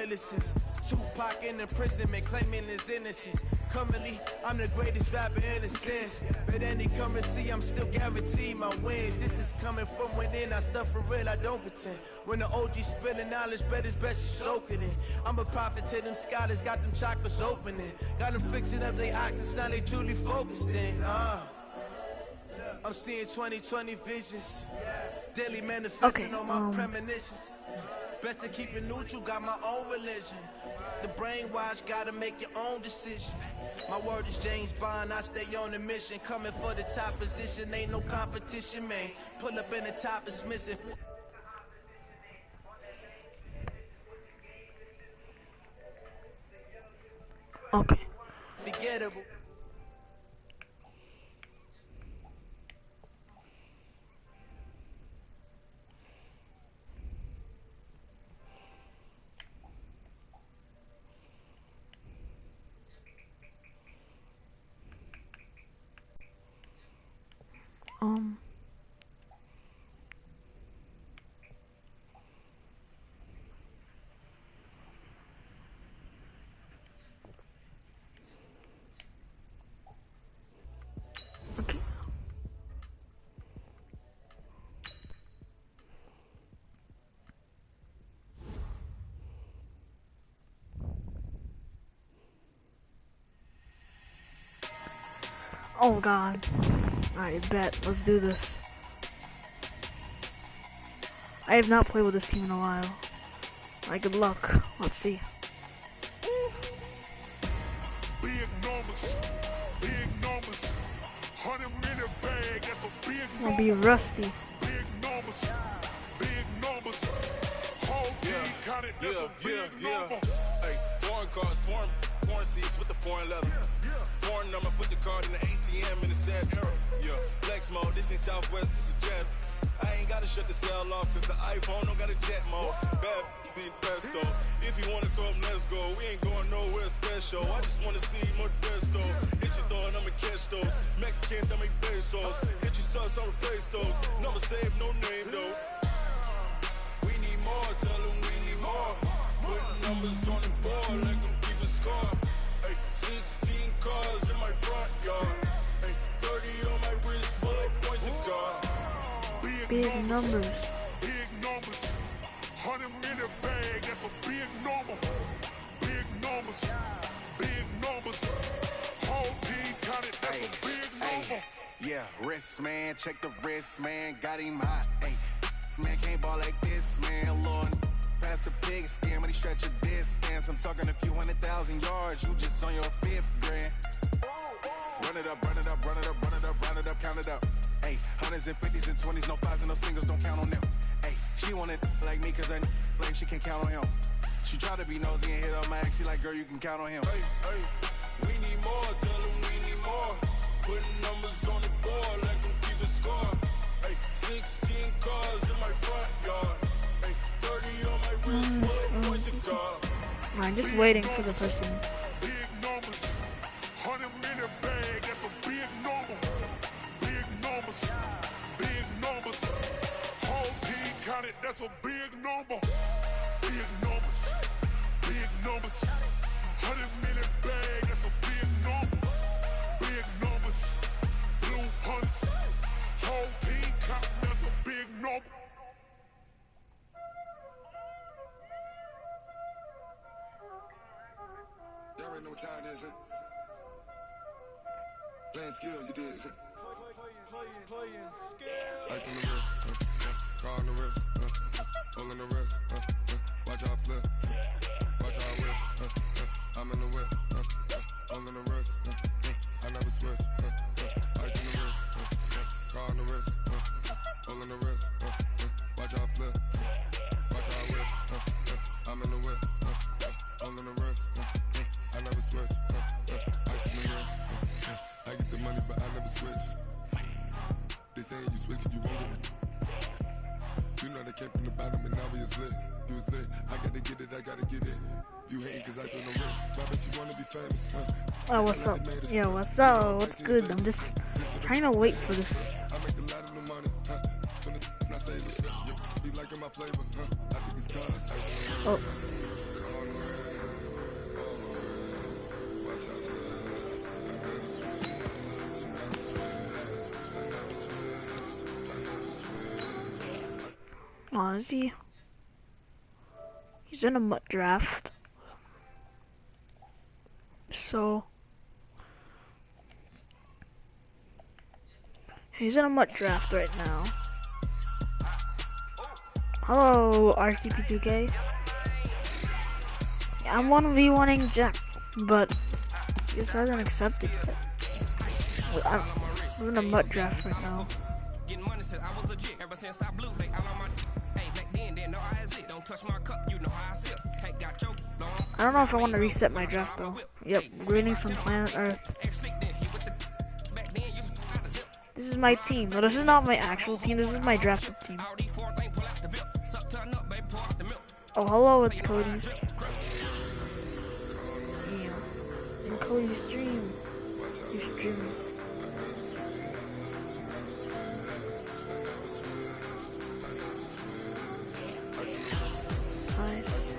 millicents. Tupac in imprisonment, claiming his innocence. Currently, I'm the greatest rapper in a sense. But any currency, I'm still guaranteed my wins. This is coming from within, I stuff for real, I don't pretend. When the OG spilling knowledge, bet it's best you soak it in. I'm a prophet to them scholars, got them chakras opening. Got them fixing up their octaves, now they truly focused in. I'm seeing 2020 visions. Daily manifesting on my premonitions. Best to keep it neutral, got my own religion. The brainwash, gotta make your own decision. My word is James Bond, I stay on a mission. Coming for the top position, ain't no competition, man. Pull up in the top, it's missing. Okay. Forgettable. Okay. Oh god. Alright, bet. Let's do this. I have not played with this team in a while. Alright, good luck. Let's see. Big numbers, big numbers. 100-minute bag, that's a big I'm gonna be rusty. Big numbers, big numbers. Whole team counted, that's a big number. Hey, foreign cars, foreign seats with the foreign leather. Foreign number, put the card in the ATM in the sad era. Yeah, flex mode, this ain't Southwest, this is Jet. I ain't gotta shut the cell off, cause the iPhone don't got a jet mode. Bad be pesto. If you wanna come, let's go. We ain't going nowhere special. I just wanna see more desto. Hit your throw and I'ma catch those. Mexican, don't make pesos. Hit your sauce, I'll replace those. Number save, no name though. We need more, tell them we need more. Putting numbers on the board, like them keep a score. Hey, 16 cars in my front yard. Hey, 30 on my wrist, bullet pointed guard. Big numbers. Big numbers. 100-minute bag, that's a big number. Big numbers. Big numbers. Whole team counted, that's a big number. Yeah, wrist man, check the wrist man, got him hot. Ay, man can't ball like this, man. Lord, past the pig skin when he stretch a distance. I'm talking a few 100,000 yards, you just on your 5th grand. Run it up, run it up, run it up, run it up, run it up, count it up. Ay, hundreds and 50s and 20s, no 5s and no singles, don't count on them. Ay, she wanted like me cause I like she can't count on him. She tried to be nosy and hit on my ex, she like, girl, you can count on him. Hey, hey, we need more, tell them we need more. Putting numbers on the board, like them keep a score. Hey, 16 cars in my front yard. Hey, 30 on my wrist, bullet pointed guard. I'm just waiting for the person. Big numbers. 100-minute bag, that's a big number. Big numbers. Big numbers. Whole team counted, that's a big number. Big numbers. Big numbers. 100-minute bag, that's a big number. Big numbers. Blue hunts. Whole team counting, that's a big number. Y'all already know what time it is, huh? Playing skills, you did. Playing skill. Ice on the wrist, car on the wrist, hole in the wrist, watch out flip, watch out whip, I'm in the whip, hole in the wrist, I never switch, ice on the wrist, car on the wrist, hole in the wrist, watch out flip, watch out whip, I'm in the whip, hole in the wrist, I never switch, ice on the wrist, I get the money but I never switch. They saying you switch, you won't get it. You know they came from the bottom and now we is lit. You was lit, I gotta get it, I gotta get it. You hating cause I saw no wrist. Why bet you wanna be famous, huh? Oh, what's up? Yeah, what's up? What's good? I'm just trying to wait for this. I make a lot of new money, huh? When it's not saving, you be liking my flavor, huh? I think it's cause. Oh. on, is he? He's in a MUT draft. So he's in a MUT draft right now. Hello, RCP2K. I'm 1v1ing Jack, but he just hasn't accepted yet. I'm in a MUT draft right now. I don't know if I want to reset my draft though. Yep, greetings from planet Earth. This is my team. No, this is not my actual team. This is my drafted team. Oh, hello, it's Cody's. Yeah. And Cody's stream. He's streaming. Nice.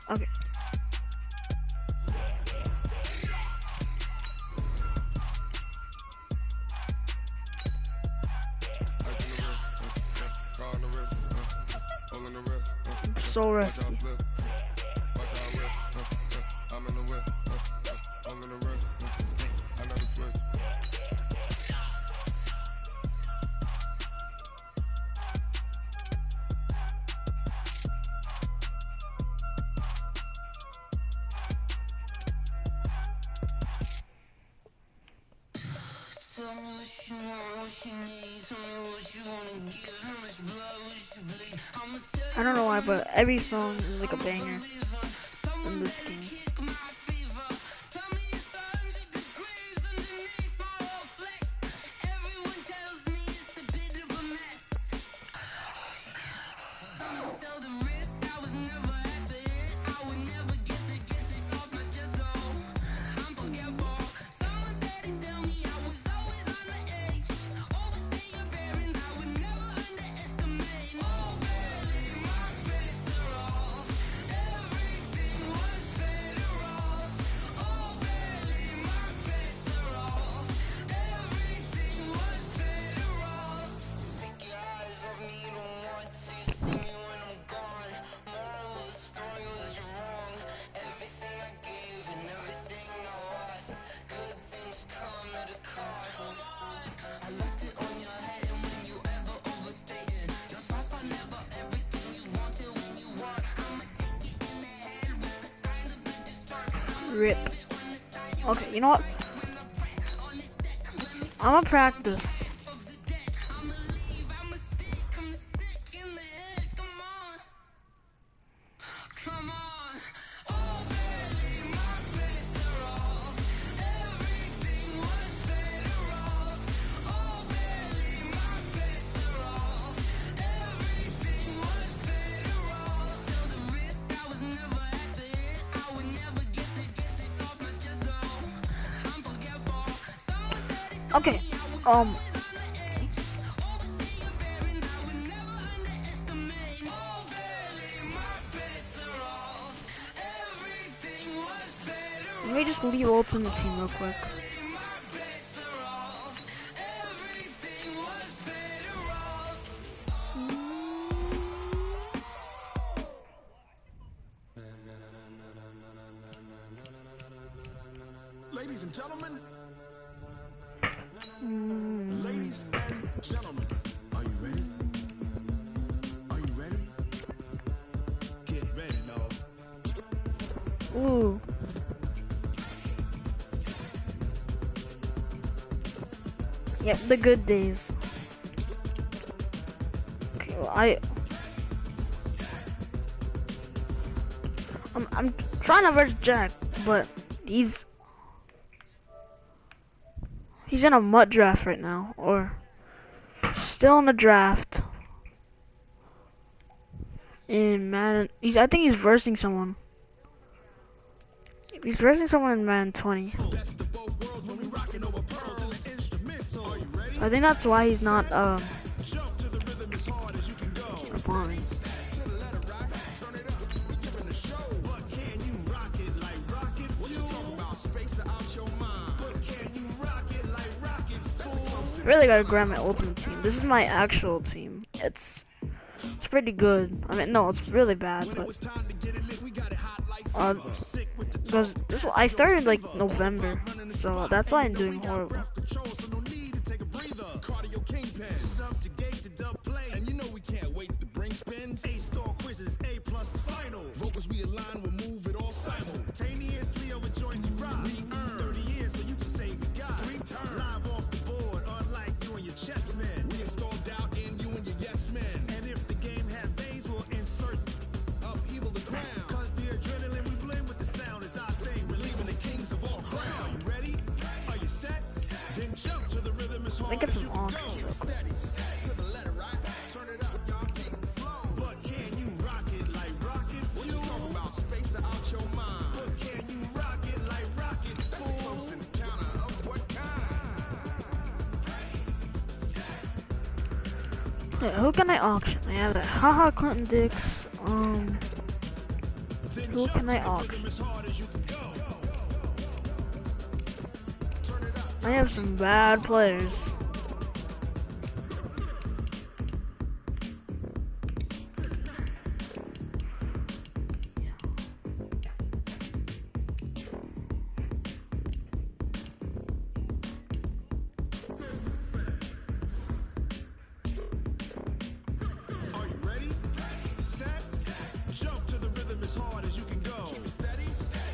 Okay. I'm so rusty. I don't know why, but every song is like a banger in this game. Rip. Okay, you know what? I'm gonna practice. Okay, let me just leave Ultimate Team real quick. Ladies and gentlemen. Ladies and gentlemen, are you ready? Are you ready? Get ready, dog. Ooh. Yep, the good days. Okay, well, I'm trying to verse Jack, but he's in a MUT draft right now, or still in the draft in Madden. I think he's versing someone. He's versing someone in Madden 20. I think that's why he's not replying. really gotta grab my ultimate team. This is my actual team. It's pretty good. I mean, no, it's really bad, but because this I started like November, so that's why I'm doing horrible. And you know we can't wait to bring spins. A-star quizzes, A+ the final. Vocals we align, we'll move it all simultaneously over joints you rock. We earn 30 years so you can say we got 3 turns. Live off the board, unlike you and your chess men. We install doubt in you and your yes men. And if the game had veins, we'll insert upheaval the ground. Cause the adrenaline we blend with the sound is our thing. We're leaving the kings of all crowns. Are you ready? Are you set? Then jump to the rhythm as hard as you can go. Steady, to the letter, right? Turn it up, y'all keep the flow. But can you rock it like rocket fuel? What you talking about? Space out your mind. But can you rock it like rocket fuel? That's a close encounter of what kind? Yeah, who can I auction? I have that Haha Clinton Dix. Who can I auction? I have some bad players. Are you ready? Set? Jump to the rhythm as hard as you can go. Keep it steady,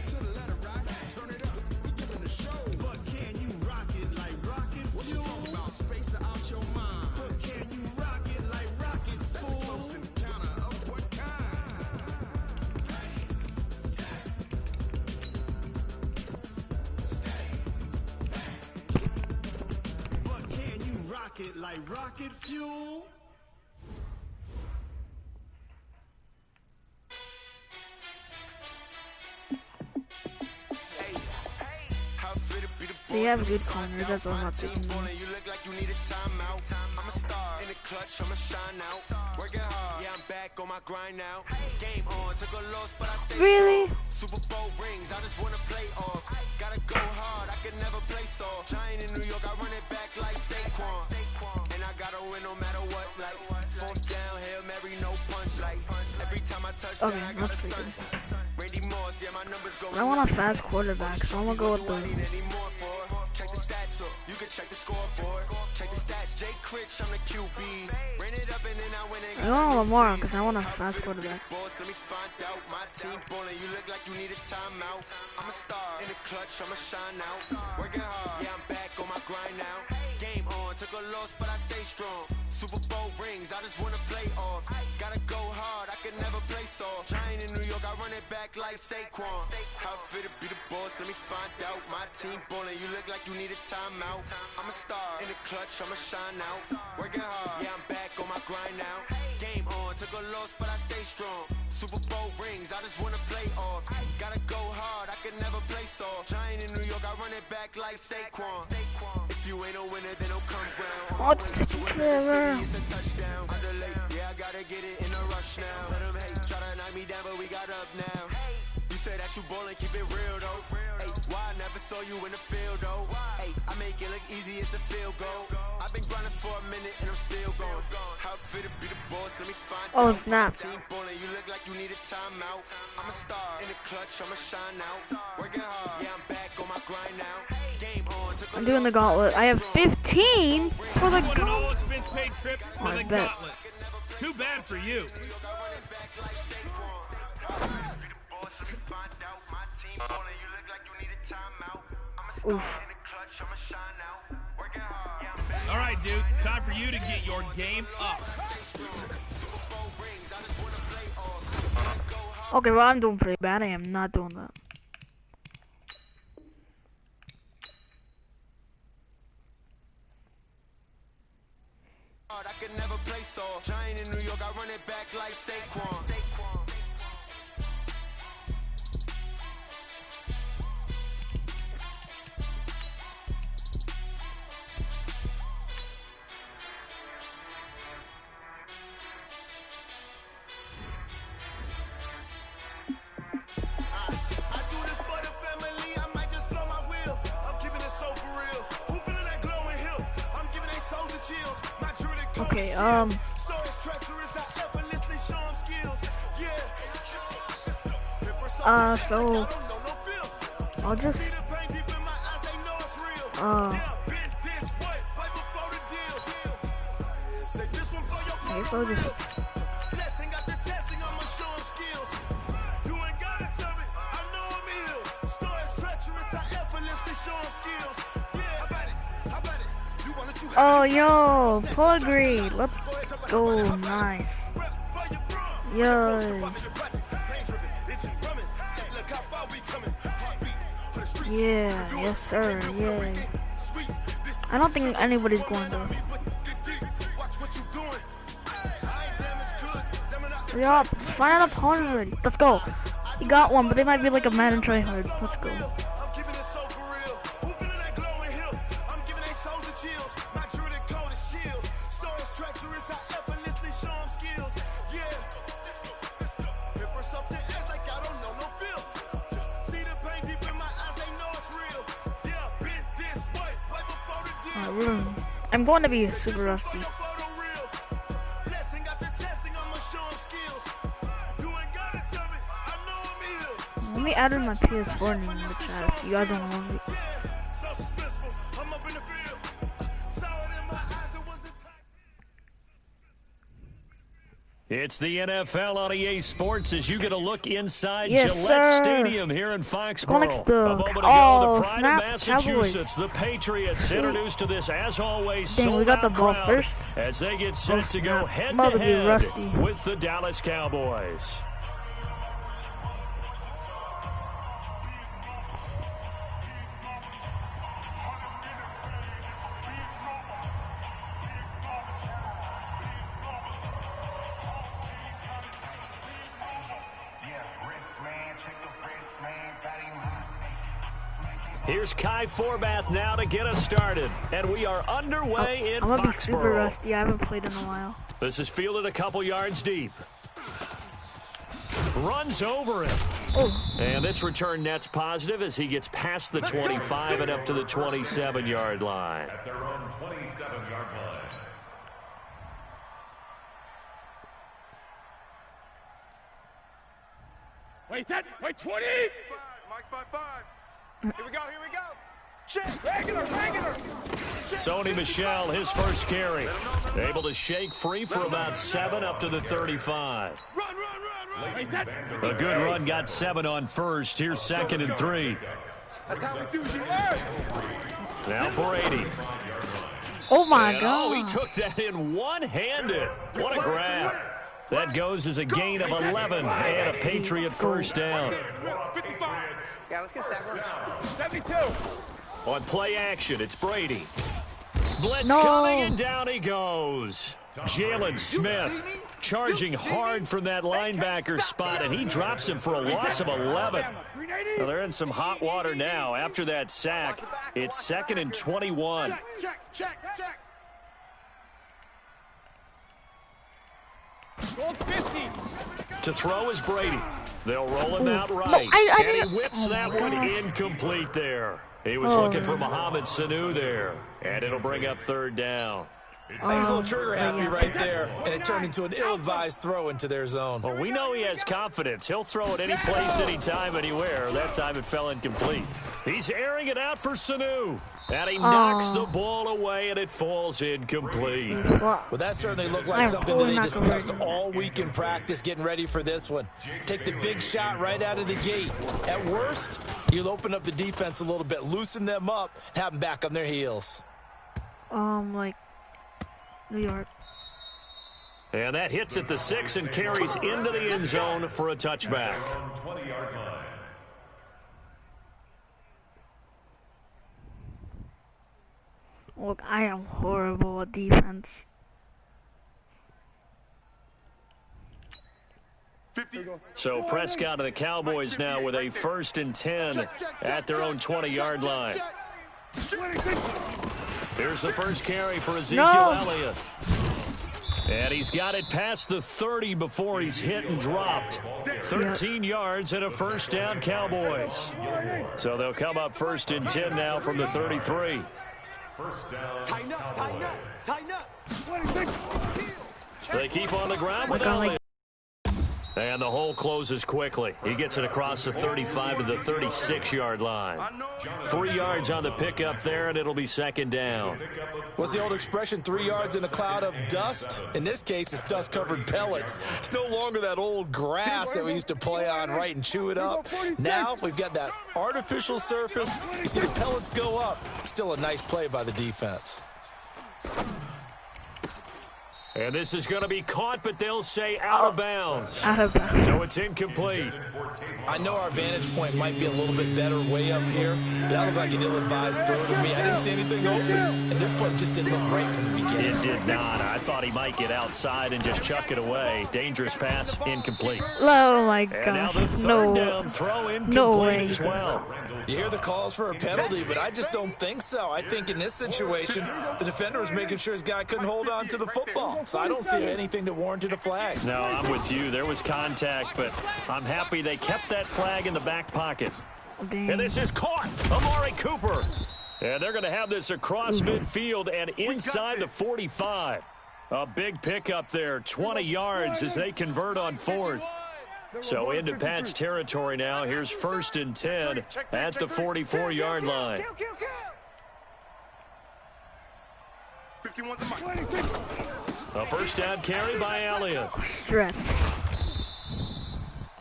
to the letter, right? Turn it up, we giving the show. But can you rock it like rocket fuel? What you talking about? Space out your mind. But can you rock it like rockets full? That's a close encounter of what kind? But can you rock it like rocket fuel? They have good corners, that's what I'm not thinking. You look like you need a timeout. I'm a star in the clutch, I'ma shine out. Working hard, yeah, I'm back on my grind now. Game on, took a loss, but I stay Really? strong. Super Bowl rings, I just wanna play off. Gotta go hard, I can never play soft. Giant in New York, I run it back like Saquon. And I gotta win no matter what, like 4th down, Hail Mary, no punch. Like every time I touch Okay, down, I that's gotta pretty stunt. good. Randy Moss, yeah, my numbers go. I want a fast quarterback, so I'm gonna go with the. Check the stats up, you can check the scoreboard. Check the stats, Jay Critch, I'm the QB. Ran it up and then I went and I want Lamar because I want a fast quarterback. boss, let me find out. My team ballin', you look like you need a timeout. I'm a star in the clutch, I'ma shine out. Working hard, yeah, I'm back on my grind now. Game on, took a loss, but I stay strong. Super Bowl rings, I just wanna play off. Gotta go hard, I can never play soft. Giant in New York, I run it back like Saquon. How fit to be the boss, let me find out. My team ballin', you look like you need a timeout. I'm a star in the clutch, I'ma shine out. Working hard, yeah, I'm back on my grind now. Game on, took a loss, but I stay strong. Super Bowl rings, I just wanna play off. Gotta go hard, I can never play soft. Giant in New York, I run it back like Saquon. If you ain't a winner, then don't come round. Oh, it's taking forever. It's a touchdown. Underlay, yeah, I gotta get it in a rush now. Let them hate, try to knock me down, but we got up now. You say that you ballin', keep it real though. Hey, why I never saw you in the field though? Hey, I make it look easy, it's a field goal. I've been grinding for a minute and I'm still going. How fit to be the boss, let me find Oh, out. snap. Team ballin', you look like you need a timeout. I'm a star in the clutch, I'ma shine out. Working hard, yeah, I'm back on my grind now. Game on, took a I'm doing the gauntlet. I have 15 for the What an gauntlet. all-expense paid trip Oh, for I the bet. gauntlet. Too bad for you. Oof. All right, dude. Time for you to get your game up. Okay, well, I'm doing pretty bad. I am not doing that. I could never play soft. Giant in New York, I run it back like Saquon. I do this for the family, I might just blow my wheel. I'm keeping it so for real. Who feeling that glowing hill? I'm giving they Okay, so I'll just okay, so just oh, yo, Pugry, let's go, nice. Yo. Yeah, yes sir, yeah. I don't think anybody's going to. Yeah, find an opponent already. Let's go. You got one, but they might be like a Madden tryhard. Let's go. I'm going to be super rusty. Let me add in my PS4 name in the chat if you guys don't know it. It's the NFL on EA Sports as you get a look inside Yes, Gillette sir. Stadium here in Foxborough. Going next to A moment ago, the pride snap, of Massachusetts, Cowboys. the Patriots, introduced to this, as always, Dang, we sold got the out ball crowd first. as they get set to go I'm about to be head-to-head rusty. with the Dallas Cowboys. Here's Kai Forbath now to get us started, and we are underway in I'm gonna be super Foxborough. rusty. I haven't played in a while. This is fielded a couple yards deep. Runs over it. Oh, And this return net's positive as he gets past the 25 and up to the 27-yard line. At their own 27-yard line. Wait, 20! Mike 5-5. Here we go. Check. Regular. Sony Michel, his first carry. Able to shake free for about 7 up to the 35. Run. A good run, got 7 on first. Here's 2nd and 3. That's how we do it. Now Brady. oh my And, God. oh, he took that in one-handed. What a grab. That goes as a gain of 11 and a Patriot first down. 55. Yeah, let's get 72! On play action, it's Brady. Blitz No. coming, and down he goes. Jalen Smith charging hard from that linebacker spot, and he drops him for a loss of 11. Well, they're in some hot water now. After that sack, it's 2nd and 21. Check. Goal 50! To throw is Brady. They'll roll him out right. No, I and he didn't- whips oh that my one gosh. incomplete there. He was Oh. looking for Mohamed Sanu there. And it'll bring up 3rd down. He's a little trigger happy right there, and it turned into an ill-advised throw into their zone. Well, we know he has confidence. He'll throw it any place, anytime, anywhere. That time it fell incomplete. He's airing it out for Sanu. And he knocks the ball away, and it falls incomplete. Well, Well, that certainly looked like I'm something that they totally not gonna discussed all week in practice, getting ready for this one. Take the big shot right out of the gate. At worst, you'll open up the defense a little bit, loosen them up, and have them back on their heels. like New York. And that hits at the 6 and carries into the end zone for a touchback. 20-yard line. Look, I am horrible at defense. 50. So Prescott and the Cowboys now with a 1st and 10 at their own 20-yard line. Here's the first carry for Ezekiel No. Elliott. And he's got it past the 30 before he's hit and dropped. 13 yards and a first down, Cowboys. So they'll come up 1st and 10 now from the 33. First down. Tighten up, tighten up, tighten up. They keep on the ground with Elliott. And the hole closes quickly. He gets it across the 35 to the 36-yard line. 3 yards on the pickup there, and it'll be second down. What's the old expression, 3 yards in a cloud of dust? In this case, it's dust-covered pellets. It's no longer that old grass that we used to play on, right, and chew it up. Now we've got that artificial surface. You see the pellets go up. Still a nice play by the defense. And this is going to be caught, but they'll say out of bounds. Out of bounds. So it's incomplete. I know our vantage point might be a little bit better way up here. That looked like an ill-advised throw to me. I didn't see anything open, and this play just didn't look right from the beginning. It did not. I thought he might get outside and just chuck it away. Dangerous pass, incomplete. Oh my And now the gosh. third down throw incomplete as well. You hear the calls for a penalty, but I just don't think so. I think in this situation, the defender was making sure his guy couldn't hold on to the football. So I don't see anything that warranted a flag. No, I'm with you. There was contact, but I'm happy they kept that flag in the back pocket. Dang. And this is caught. Amari Cooper. And they're going to have this across midfield and inside the 45. A big pickup there, 20 yards as they convert on fourth. So into Pat's territory now. Here's 1st and 10 at the 44-yard line. A first down carry by Elliott. Stress.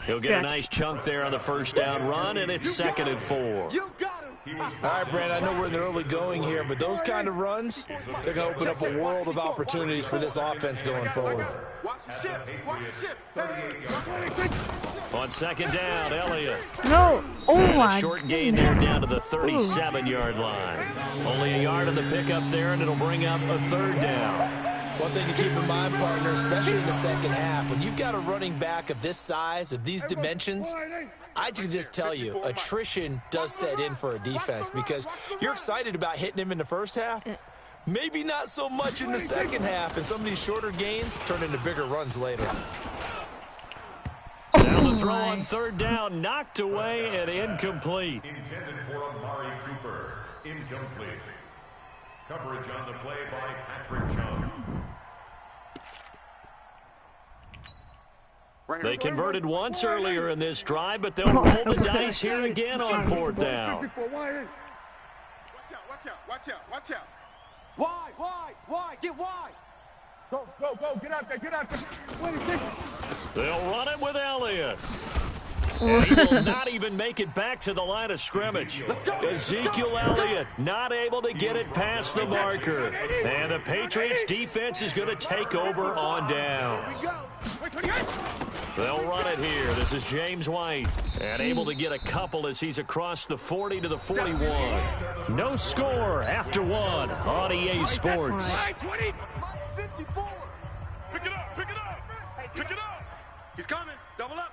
He'll get a nice chunk there on the first down run, and it's 2nd and 4. All right, Brand, I know we're in the early going here, but those kind of runs, they're going to open up a world of opportunities for this offense going forward. On 2nd down, Elliott. No. Oh my. Short gain there down to the 37-yard line. Only a yard on the pickup there, and it'll bring up a 3rd down. One thing to keep in mind, partner, especially in the second half, when you've got a running back of this size, of these dimensions, I can just tell you, attrition does set in for a defense because you're excited about hitting him in the first half. Maybe not so much in the second half, and some of these shorter gains turn into bigger runs later. Now the throw on 3rd down, knocked away and incomplete. Intended for Amari Cooper. Incomplete. Coverage on the play by Patrick Chung. They converted once earlier in this drive, but they'll roll the dice here again on 4th down. Watch out. Wide, get wide. Go, get out there. They'll run it with Elliott. And he will not even make it back to the line of scrimmage. Ezekiel Elliott not able to get it past the marker. And the Patriots defense is going to take over on downs. They'll run it here. This is James White. And able to get a couple as he's across the 40 to the 41. No score after one on EA Sports. Pick it up. He's coming. Double up.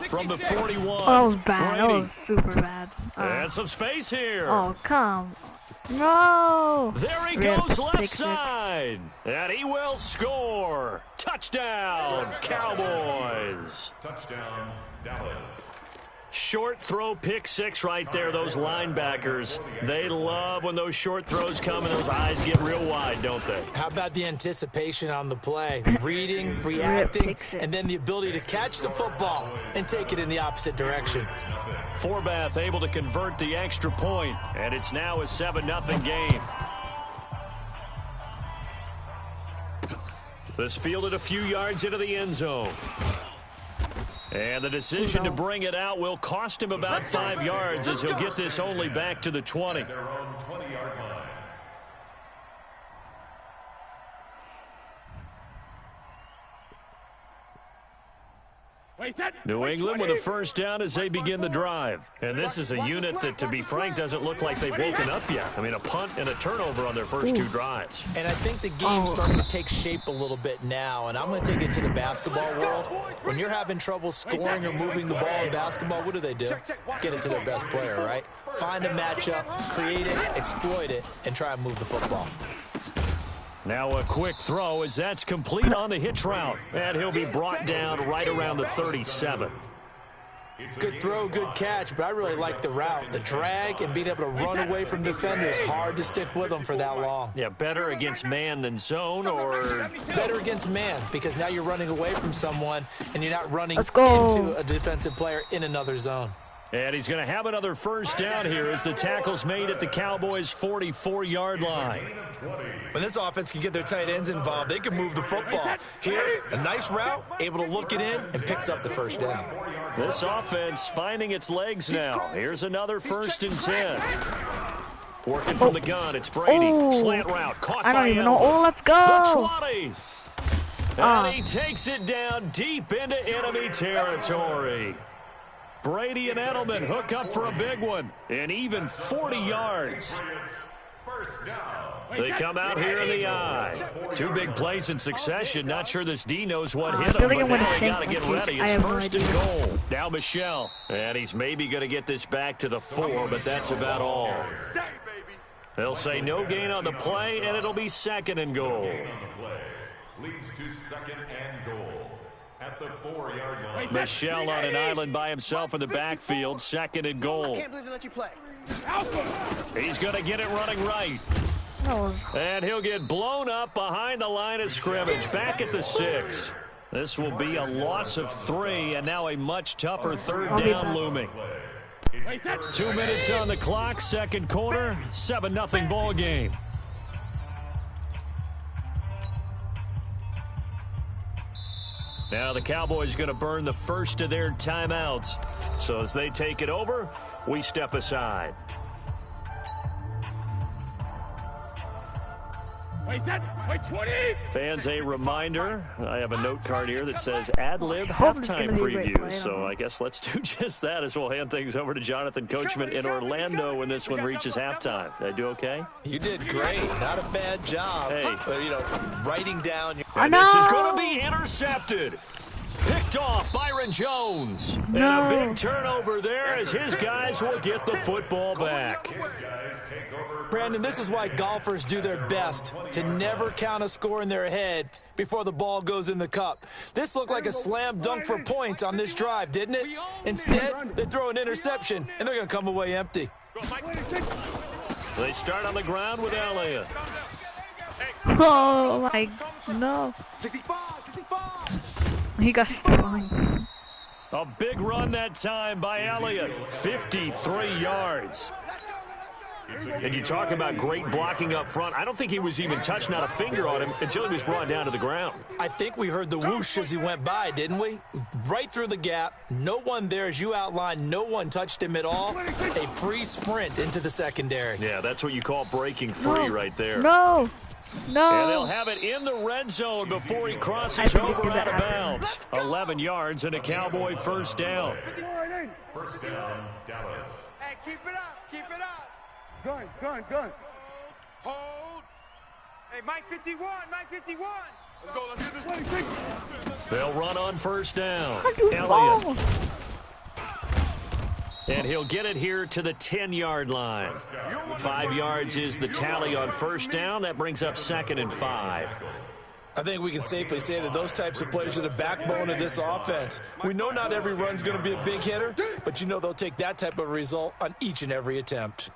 From the 41. Oh, that was bad. Brady. That was super bad. And some space here. Oh, come. No. There he Rip. goes left Pick six. side. And he will score. Touchdown, Cowboys. Touchdown, Dallas. Short throw pick 6 right there. Those linebackers, they love when those short throws come and those eyes get real wide, don't they? How about the anticipation on the play? Reading, reacting, and then the ability to catch the football and take it in the opposite direction. Forbath able to convert the extra point, and it's now a 7-0 game. This fielded a few yards into the end zone. And the decision to bring it out will cost him about 5 yards as he'll get this only back to the 20. Their own 20-yard line. New England with a first down as they begin the drive. And this is a unit that, to be frank, doesn't look like they've woken up yet. I mean, a punt and a turnover on their first 2 drives. And I think the game's starting to take shape a little bit now, and I'm going to take it to the basketball world. When you're having trouble scoring or moving the ball in basketball, what do? Get it to their best player, right? Find a matchup, create it, exploit it, and try and move the football. Now a quick throw as that's complete on the hitch route. And he'll be brought down right around the 37. Good throw, good catch, but I really like the route. The drag and being able to run away from defenders, hard to stick with them for that long. Yeah, better against man than zone, or? Better against man, because now you're running away from someone and you're not running go. into a defensive player in another zone. And he's going to have another first down here as the tackle's made at the Cowboys' 44-yard line. When this offense can get their tight ends involved, they can move the football. Here, a nice route, able to look it in, and picks up the first down. This offense finding its legs now. Here's another 1st and 10. Working from the gun, it's Brady. Slant route, caught by I don't even know. Elliott. Oh, let's go. The 20. And he takes it down deep into enemy territory. Brady and Edelman hook up for a big one, and even 40 yards. They come out here in the eye. 2 big plays in succession. Not sure this D knows what hit him, but now they got to get ready. It's 1st and goal. Now Michelle. And he's maybe going to get this back to the 4, but that's about all. They'll say no gain on the play, and it'll be 2nd and goal. Leads to 2nd and goal. At the 4-yard line. Michelle on an island by himself in the backfield. 2nd and goal. I can't believe they let you play. He's going to get it running right. And he'll get blown up behind the line of scrimmage. Back at the 6. This will be a loss of 3, and now a much tougher 3rd down looming. 2 minutes on the clock, 2nd quarter, 7-0 ball game. Now the Cowboys going to burn the first of their timeouts. So as they take it over, we step aside. Wait, 20. Fans, a reminder, I have a note card here that says ad-lib halftime preview. So I guess let's do just that as we'll hand things over to Jonathan Coachman in Orlando when this one reaches halftime. Did I do okay? You did great. Not a bad job. Hey. Writing down. And this is going to be intercepted. Picked off Byron Jones. And a big turnover there as his guys will get the football back. Brandon, this is why golfers do their best to never count a score in their head before the ball goes in the cup. This looked like a slam dunk for points on this drive, didn't it? Instead, they throw an interception, and they're going to come away empty. They start on the ground with Elliott. Oh, my, no. He got stung. A big run that time by Elliott. 53 yards. And you talk about great blocking up front. I don't think he was even touched, not a finger on him, until he was brought down to the ground. I think we heard the whoosh as he went by, didn't we? Right through the gap. No one there, as you outlined. No one touched him at all. A free sprint into the secondary. Yeah, that's what you call breaking free right there. No. And they'll have it in the red zone before he crosses over out of bounds. 11 yards and a Cowboy first down. First down, Dallas. Hey, keep it up. Keep it up. Gun. Hold. Hey, Mike 51. Let's go. Let's get this. They'll run on first down. Elliott. Elliott. And he'll get it here to the 10-yard line. 5 yards is the tally on first down. That brings up 2nd and 5. I think we can safely say that those types of players are the backbone of this offense. We know not every run's going to be a big hitter, but you know they'll take that type of result on each and every attempt.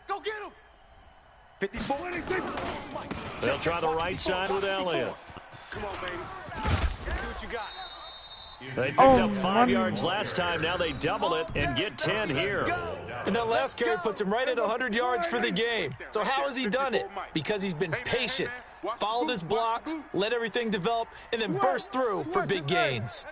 Go get him. 54. They'll try the right side with Elliott. Come on, baby. Let's see what you got. They picked up 5 yards last time. Now they double it and get 10 here. And that last carry puts him right at 100 yards for the game. So how has he done it? Because he's been patient, followed his blocks, let everything develop, and then burst through for big gains.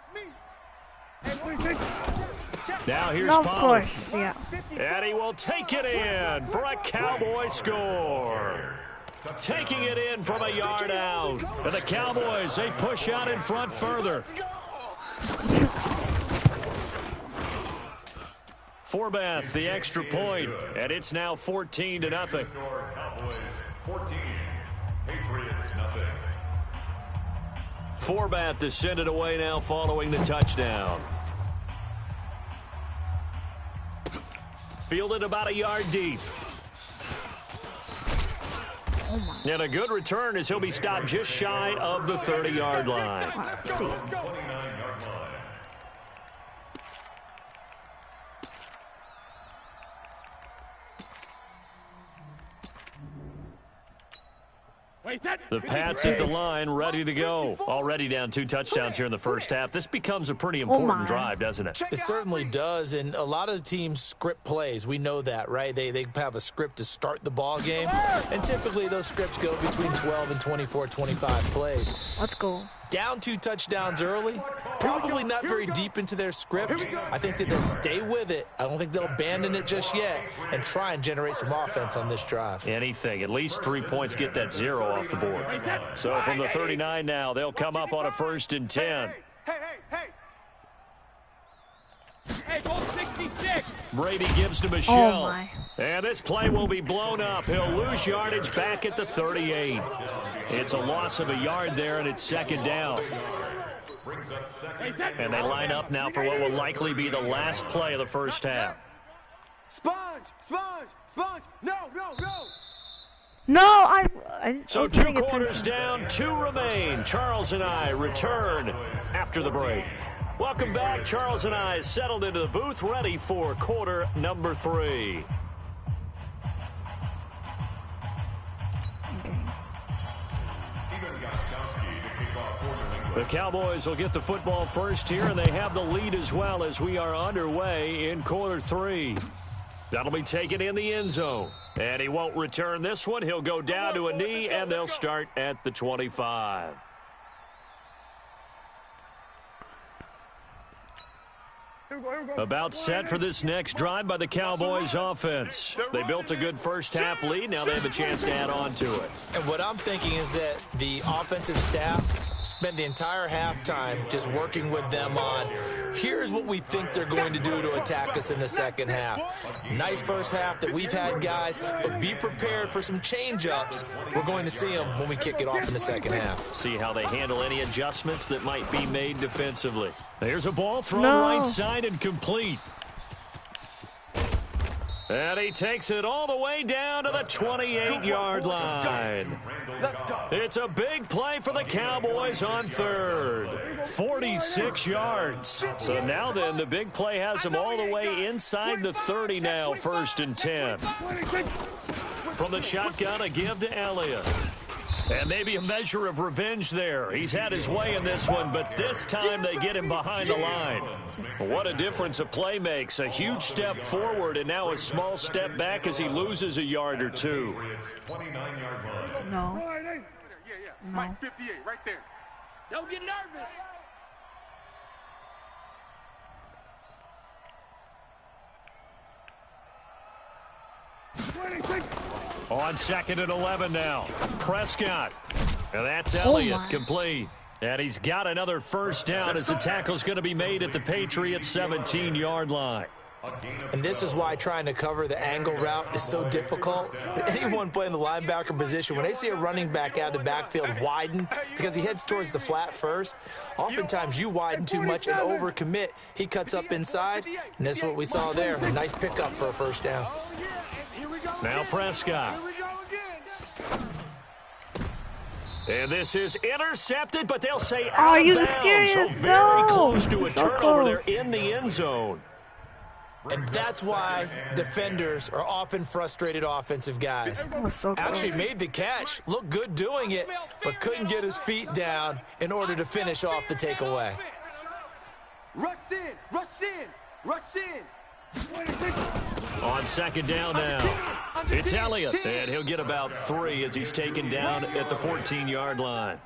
Now here's Of Pollard. course, yeah. And he will take it in for a Cowboy score. Taking it in from a yard out. And the Cowboys, they push out in front further. Forbath, the extra point, and it's now 14-0. Cowboys 14, Patriots nothing. Forbath to send it away now following the touchdown. Fielded about a yard deep. Oh, my. And a good return as he'll be stopped just shy of the 30-yard line. Let's see. 29-yard line. The Pats at the line, ready to go. Already down 2 touchdowns here in the first half. This becomes a pretty important drive, doesn't it? It certainly does, and a lot of the teams script plays. We know that, right? They have a script to start the ball game, and typically those scripts go between 12 and 24, 25 plays. Let's go. Down 2 touchdowns early, probably not very deep into their script. I think that they'll stay with it. I don't think they'll abandon it just yet and try and generate some offense on this drive. Anything. At least 3 points, get that 0 off the board. So from the 39 now, they'll come up on a 1st and 10. Hey, ball 66. Brady gives to Michelle. Oh, my. And this play will be blown up. He'll lose yardage back at the 38. It's a loss of a yard there, and it's 2nd down. And they line up now for what will likely be the last play of the first half. Sponge! Sponge! Sponge! No, no, no! No, I So was 2 paying quarters attention. down, 2 remain. Charles and I return after the break. Welcome back. Charles and I settled into the booth, ready for quarter number 3. The Cowboys will get the football first here, and they have the lead as well as we are underway in quarter 3. That'll be taken in the end zone. And he won't return this one. He'll go down to a knee, and they'll start at the 25. About set for this next drive by the Cowboys offense. They built a good first half lead. Now they have a chance to add on to it. And what I'm thinking is that the offensive staff spent the entire halftime just working with them on, here's what we think they're going to do to attack us in the second half. Nice first half that we've had, guys, but be prepared for some change-ups. We're going to see them when we kick it off in the second half. See how they handle any adjustments that might be made defensively. There's a ball thrown right side and complete. And he takes it all the way down to the 28-yard line. It's a big play for the Cowboys on 3rd. 46 yards. So now then, the big play has them all the way inside the 30 now, 1st and 10. From the shotgun, a give to Elliott. And maybe a measure of revenge there. He's had his way in this one, but this time they get him behind the line. What a difference a play makes. A huge step forward and now a small step back as he loses a yard or 2. No. Yeah. Mike 58, right there. Don't get nervous. On 2nd and 11 now. Prescott. And that's Elliott complete. And he's got another first down as the tackle's going to be made at the Patriots' 17-yard line. And this is why trying to cover the angle route is so difficult. Anyone playing the linebacker position, when they see a running back out of the backfield widen because he heads towards the flat first, oftentimes you widen too much and overcommit. He cuts up inside, and that's what we saw there. A nice pickup for a first down. Now Prescott. And this is intercepted, but they'll say out Are you of bounds. serious? So very No. close to a So turnover close. there in the end zone. And that's why defenders are often frustrated offensive guys. That was so close. Actually made the catch, looked good doing it, but couldn't get his feet down in order to finish off the takeaway. Rush in, rush in, rush in. On 2nd down now. It's Elliott, and he'll get about 3 as he's taken down at the 14-yard line.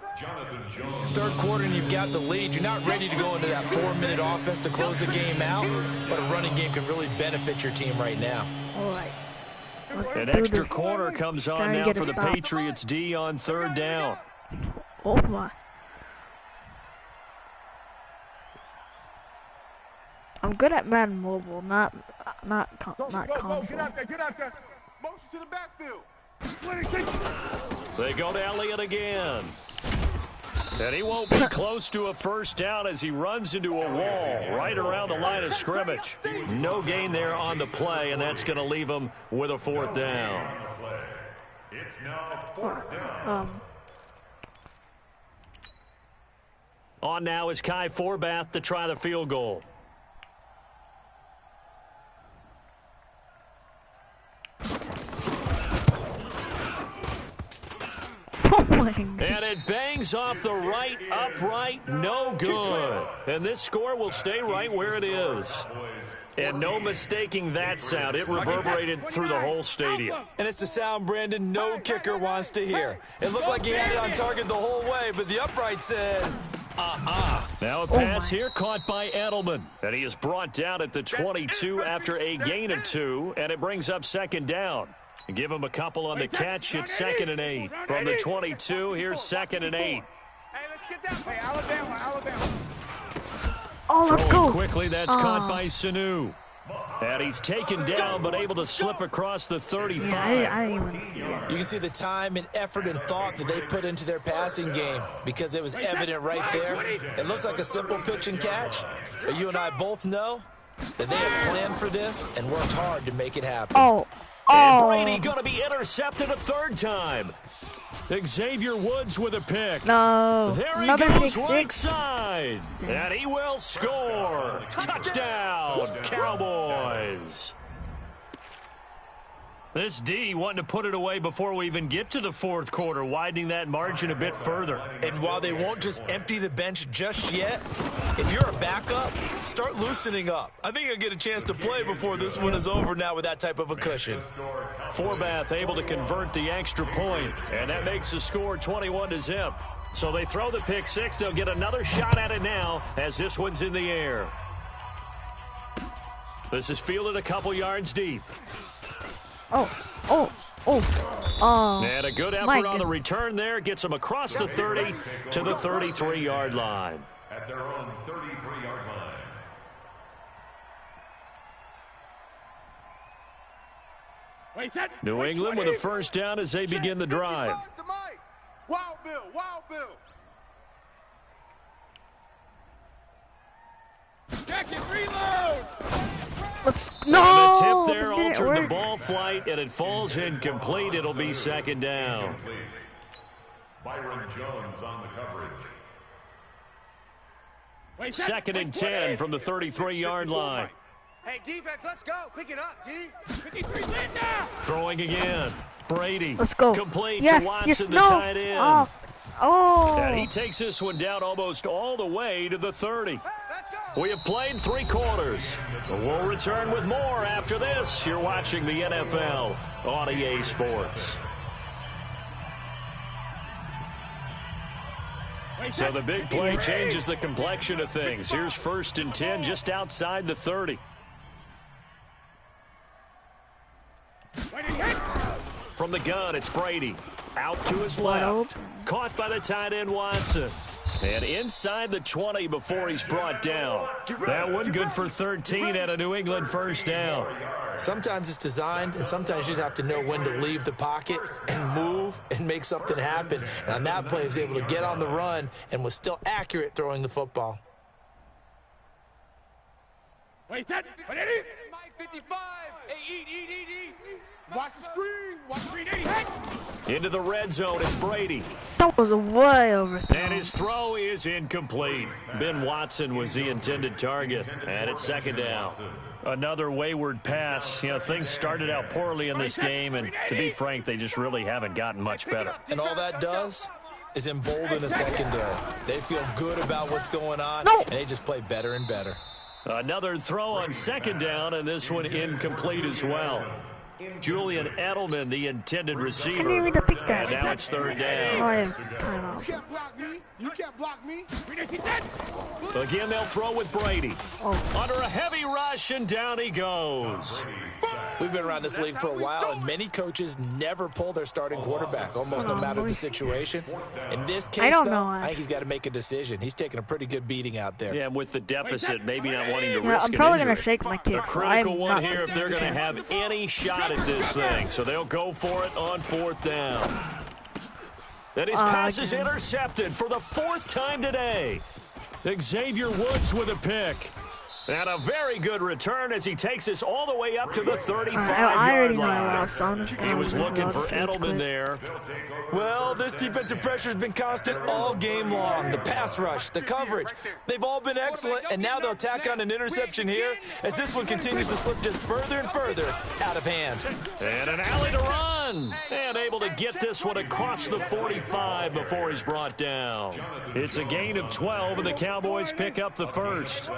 3rd quarter and you've got the lead. You're not ready to go into that 4-minute offense to close the game out, but a running game can really benefit your team right now. All right. An extra corner comes on now for the stop. Patriots D on 3rd down. Oh, my. I'm good at Madden Mobile, not console. Get out there. Motion to the backfield. They go to Elliott again. And he won't be close to a first down as he runs into a wall right around the line of scrimmage. No gain there on the play, and that's going to leave him with a 4th down. It's now 4th down. On now is Kai Forbath to try the field goal. And it bangs off the right upright, no good. And this score will stay right where it is. And no mistaking that sound. It reverberated through the whole stadium. And it's the sound, Brandon, no kicker wants to hear. It looked like he had it on target the whole way, but the upright said, Now a pass here caught by Edelman. And he is brought down at the 22 after a gain of 2, and it brings up 2nd down. Give him a couple on the catch. It's 2nd and 8. From the 22, here's 2nd and 8. Hey, let's get down. Hey, Alabama. Oh, let's go. Quickly, that's caught by Sanu. And he's taken down, but able to slip across the 35. I didn't even see it. You can see the time and effort and thought that they put into their passing game because it was evident right there. It looks like a simple pitch and catch, but you and I both know that they had planned for this and worked hard to make it happen. And Brady going to be intercepted a 3rd time. Xavier Woods with a pick. No. There he Another goes pick right six. side. And he will score. Touchdown, Cowboys. This D wanting to put it away before we even get to the 4th quarter, widening that margin a bit further. And while they won't just empty the bench just yet, if you're a backup, start loosening up. I think you'll get a chance to play before this one is over now with that type of a cushion. Forbath able to convert the extra point, and that makes the score 21-0. So they throw the pick 6. They'll get another shot at it now as this one's in the air. This is fielded a couple yards deep. And a good effort on the return there. Gets them across the 30 to the 33-yard line. At their own 33-yard line. New England with a 1st down as they begin the drive. Wild Bill. Jackson, reload. And a tip there altered the ball flight, and it falls incomplete. It'll be 2nd down. Byron Jones on the coverage. 2nd and 10 from the 33-yard line. Hey, defense, let's go. Pick it up, D. 53, Linda. Throwing again. Brady. Let's go. Complete Yes, to Watson, yes, the no. tight end. Oh. And he takes this one down almost all the way to the 30. Let's go. We have played 3 quarters. We'll return with more after this. You're watching the NFL on EA Sports. So the big play changes the complexion of things. Here's 1st and 10 just outside the 30. From the gun, it's Brady. Out to his left. Caught by the tight end, Watson. And inside the 20 before he's brought down. That one good for 13 at a New England 1st down. Sometimes it's designed, and sometimes you just have to know when to leave the pocket and move and make something happen. And on that play, he was able to get on the run and was still accurate throwing the football. Mike 55. Hey, eat. Watch the screen. Watch the screen. Hey. Into the red zone, it's Brady. That was way over. And his throw is incomplete. Ben Watson was the intended target, and it's 2nd down. Another wayward pass. You know, things started out poorly in this game, and to be frank, they just really haven't gotten much better. And all that does is embolden a secondary. They feel good about what's going on, and they just play better and better. Another throw on 2nd down, and this one incomplete as well. Julian Edelman, the intended receiver. I didn't mean to pick that. And now it's 3rd down. Oh, I have timeout. You can't block me. Again, they'll throw with Brady. Under a heavy rush, and down he goes. We've been around this league for a while, and many coaches never pull their starting quarterback, almost no matter the situation. In this case, I think he's got to make a decision. He's taking a pretty good beating out there. Yeah, with the deficit, maybe not wanting to risk I'm probably an going injury. to shake my kick. A critical one here if they're going to have any shot at this thing. So they'll go for it on 4th down. And his pass is intercepted for the 4th time today. Xavier Woods with a pick. And a very good return as he takes us all the way up to the 35-yard I already know I line. lost, so I'm just gonna He was looking for quick. Edelman there. Well, this defensive pressure has been constant all game long. The pass rush, the coverage, they've all been excellent, and now they'll tack on an interception here as this one continues to slip just further and further out of hand. And an alley to run. And able to get this one across the 45 before he's brought down. It's a gain of 12, and the Cowboys pick up the first.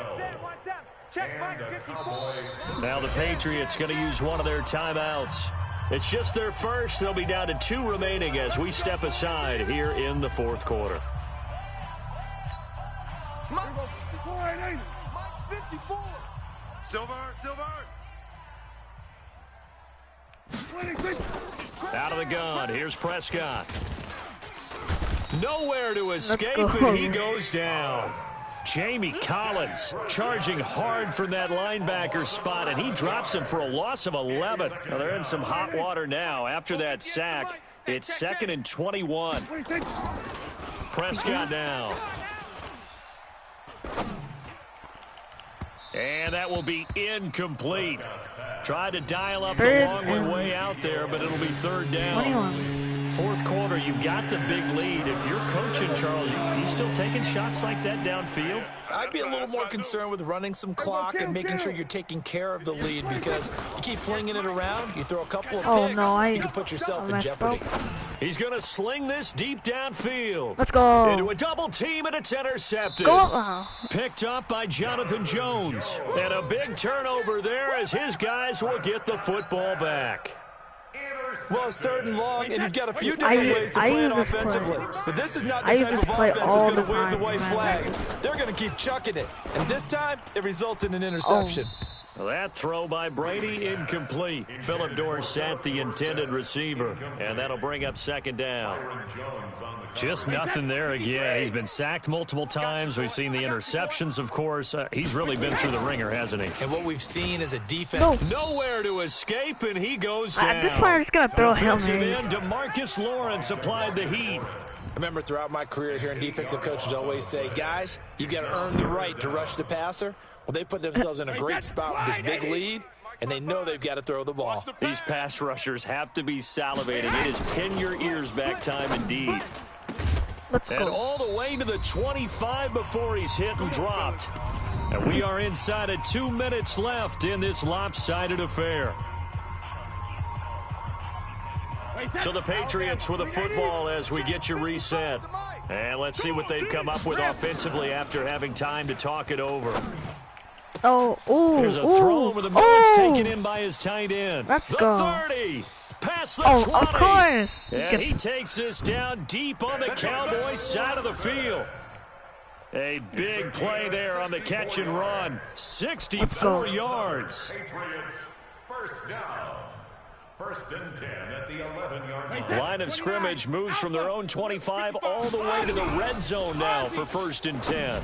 Now the Patriots going to use one of their timeouts. It's just their first. They'll be down to 2 remaining as we step aside here in the fourth quarter. Silver. Out of the gun. Here's Prescott. Nowhere to escape, go. and he goes down. Jamie Collins charging hard from that linebacker spot, and he drops him for a loss of 11. Well, they're in some hot water now. After that sack, it's 2nd and 21. Prescott now. And that will be incomplete. Tried to dial up the long way out there, but it'll be 3rd down. 21. Fourth quarter, you've got the big lead. If you're coaching, Charles, you still taking shots like that downfield? I'd be a little more concerned with running some clock and making sure you're taking care of the lead, because you keep flinging it around, you throw a couple of picks, you can put yourself in jeopardy. He's going to sling this deep downfield. Let's go. Into a double team, and it's intercepted. Picked up by Jonathan Jones. And a big turnover there as his guys will get the football back. Well, it's 3rd and long, and you've got a few different ways to play it offensively. But this is not the type of offense that's going to wave the white flag. They're going to keep chucking it. And this time, it results in an interception. Well, that throw by Brady incomplete. Phillip Dorsett, the intended receiver. And that'll bring up 2nd down. Just nothing there again. He's been sacked multiple times. We've seen the interceptions, of course. He's really been through the ringer, hasn't he? And what we've seen is a defense. Nowhere to escape, and he goes down. At this point, I'm just going to throw him Defensive in. end, DeMarcus Lawrence applied the heat. I remember throughout my career here in defensive coaches always say, guys, you got to earn the right to rush the passer. Well, they put themselves in a great spot with this big lead, and they know they've got to throw the ball. These pass rushers have to be salivating. It is pin your ears back time indeed. Let's and go. all the way to the 25 before he's hit and dropped. And we are inside of 2 minutes left in this lopsided affair. So the Patriots with a football as we get you reset. And let's see what they've come up with offensively after having time to talk it over. There's a throw over the middle. It's taken in by his tight end. Let's the go. 30. Past the 20. Of course. And he takes this down deep on the Cowboys side of the field. A big play there on the catch and run. 64 yards. Patriots, first down. 1st and 10 at the 11-yard line. Line of scrimmage moves from their own 25 all the way to the red zone now for 1st and 10.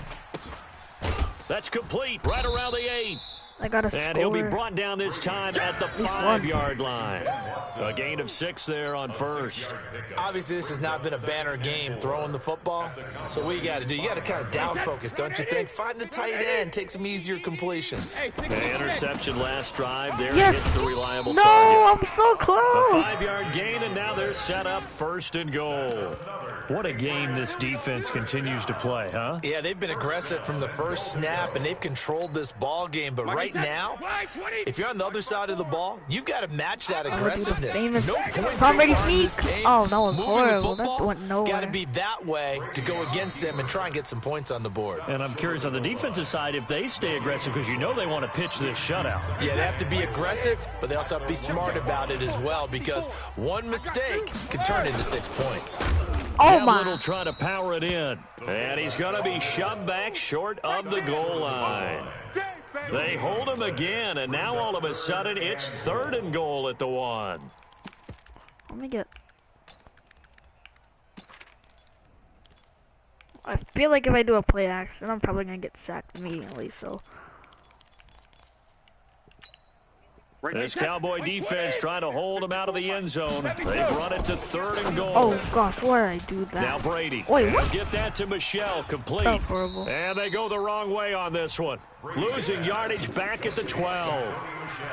That's complete right around the 8. I got a score. And he'll be brought down this time at the 5-yard line. A gain of 6 there on 1st. Obviously, this has not been a banner game throwing the football. So what you got to do, you got to kind of down focus, don't you think? Find the tight end, take some easier completions. The interception last drive there. Yes. Hits the reliable No, target. I'm so close. A 5-yard gain, and now they're set up 1st and goal. What a game this defense continues to play, huh? Yeah, they've been aggressive from the first snap, and they've controlled this ball game. But right now, if you're on the other side of the ball, you've got to match that aggressiveness. No points Tom Brady so far in this sneak. game. Oh, that was Moving horrible. the That went nowhere. Got to be that way to go against them and try and get some points on the board. And I'm curious on the defensive side if they stay aggressive, because you know they want to pitch this shutout. Yeah, they have to be aggressive, but they also have to be smart about it as well, because one mistake can turn into 6 points. Doolittle will try to power it in. And he's going to be shoved back short of the goal line. They hold him again, and now all of a sudden it's 3rd and goal at the 1. Let me get... I feel like if I do a play action, I'm probably going to get sacked immediately, so... This Cowboy defense trying to hold him out of the end zone. They've run it to 3rd and goal. Oh gosh, why did I do that? Now Brady. Wait, what? Get that to Michelle, complete. That was horrible. And they go the wrong way on this one. Losing yardage back at the 12.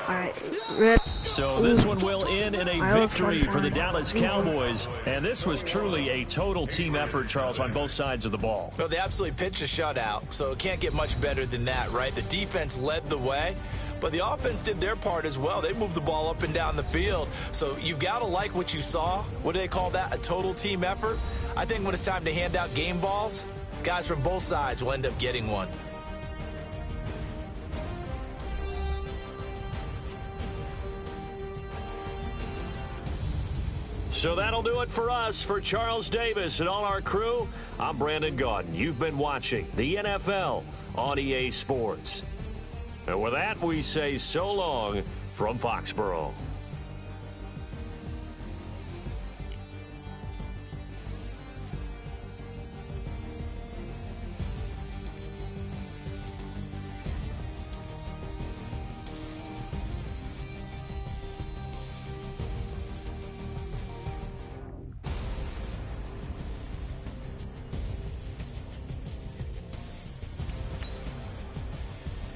All right, rip. So this one will end in a victory for the Dallas Cowboys. And this was truly a total team effort, Charles, on both sides of the ball. Well, they absolutely pitched a shutout, so it can't get much better than that, right? The defense led the way, but the offense did their part as well. They moved the ball up and down the field. So you've got to like what you saw. What do they call that? A total team effort? I think when it's time to hand out game balls, guys from both sides will end up getting one. So that'll do it for us. For Charles Davis and all our crew, I'm Brandon Gaudin. You've been watching the NFL on EA Sports. And with that, we say so long from Foxborough.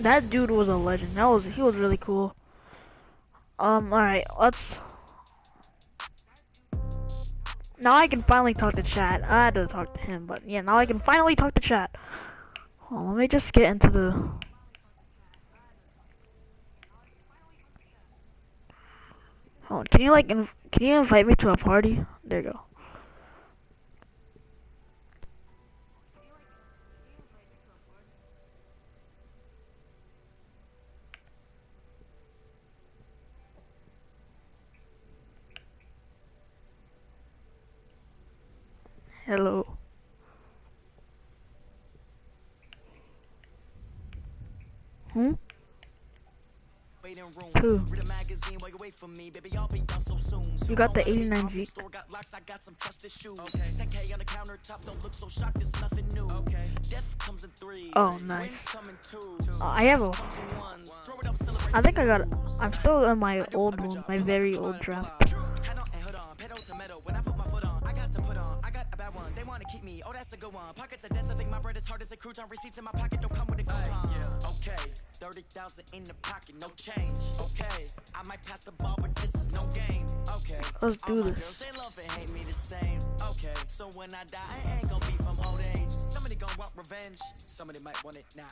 That dude was a legend. He was really cool. Alright, let's. Now I can finally talk to chat. I had to talk to him, but yeah, now I can finally talk to chat. Hold on, let me just get into the. Hold on, can you invite me to a party? There you go. Hello. Who? You got the 89 Zeke. Oh, nice. I have a. I think I got. I'm still in my old one, my very old draft. They want to keep me, oh that's a good one. Pockets of debts, I think my bread is hard as a crouton. Receipts in my pocket don't come with a coupon. Okay, 30,000 in the pocket, no change. Okay, I might pass the ball, but this is no game. Okay, let's do this. Girls, they love and hate me the same. Okay, so when I die, I ain't gonna be from old age. Somebody gonna want revenge, somebody might want it now.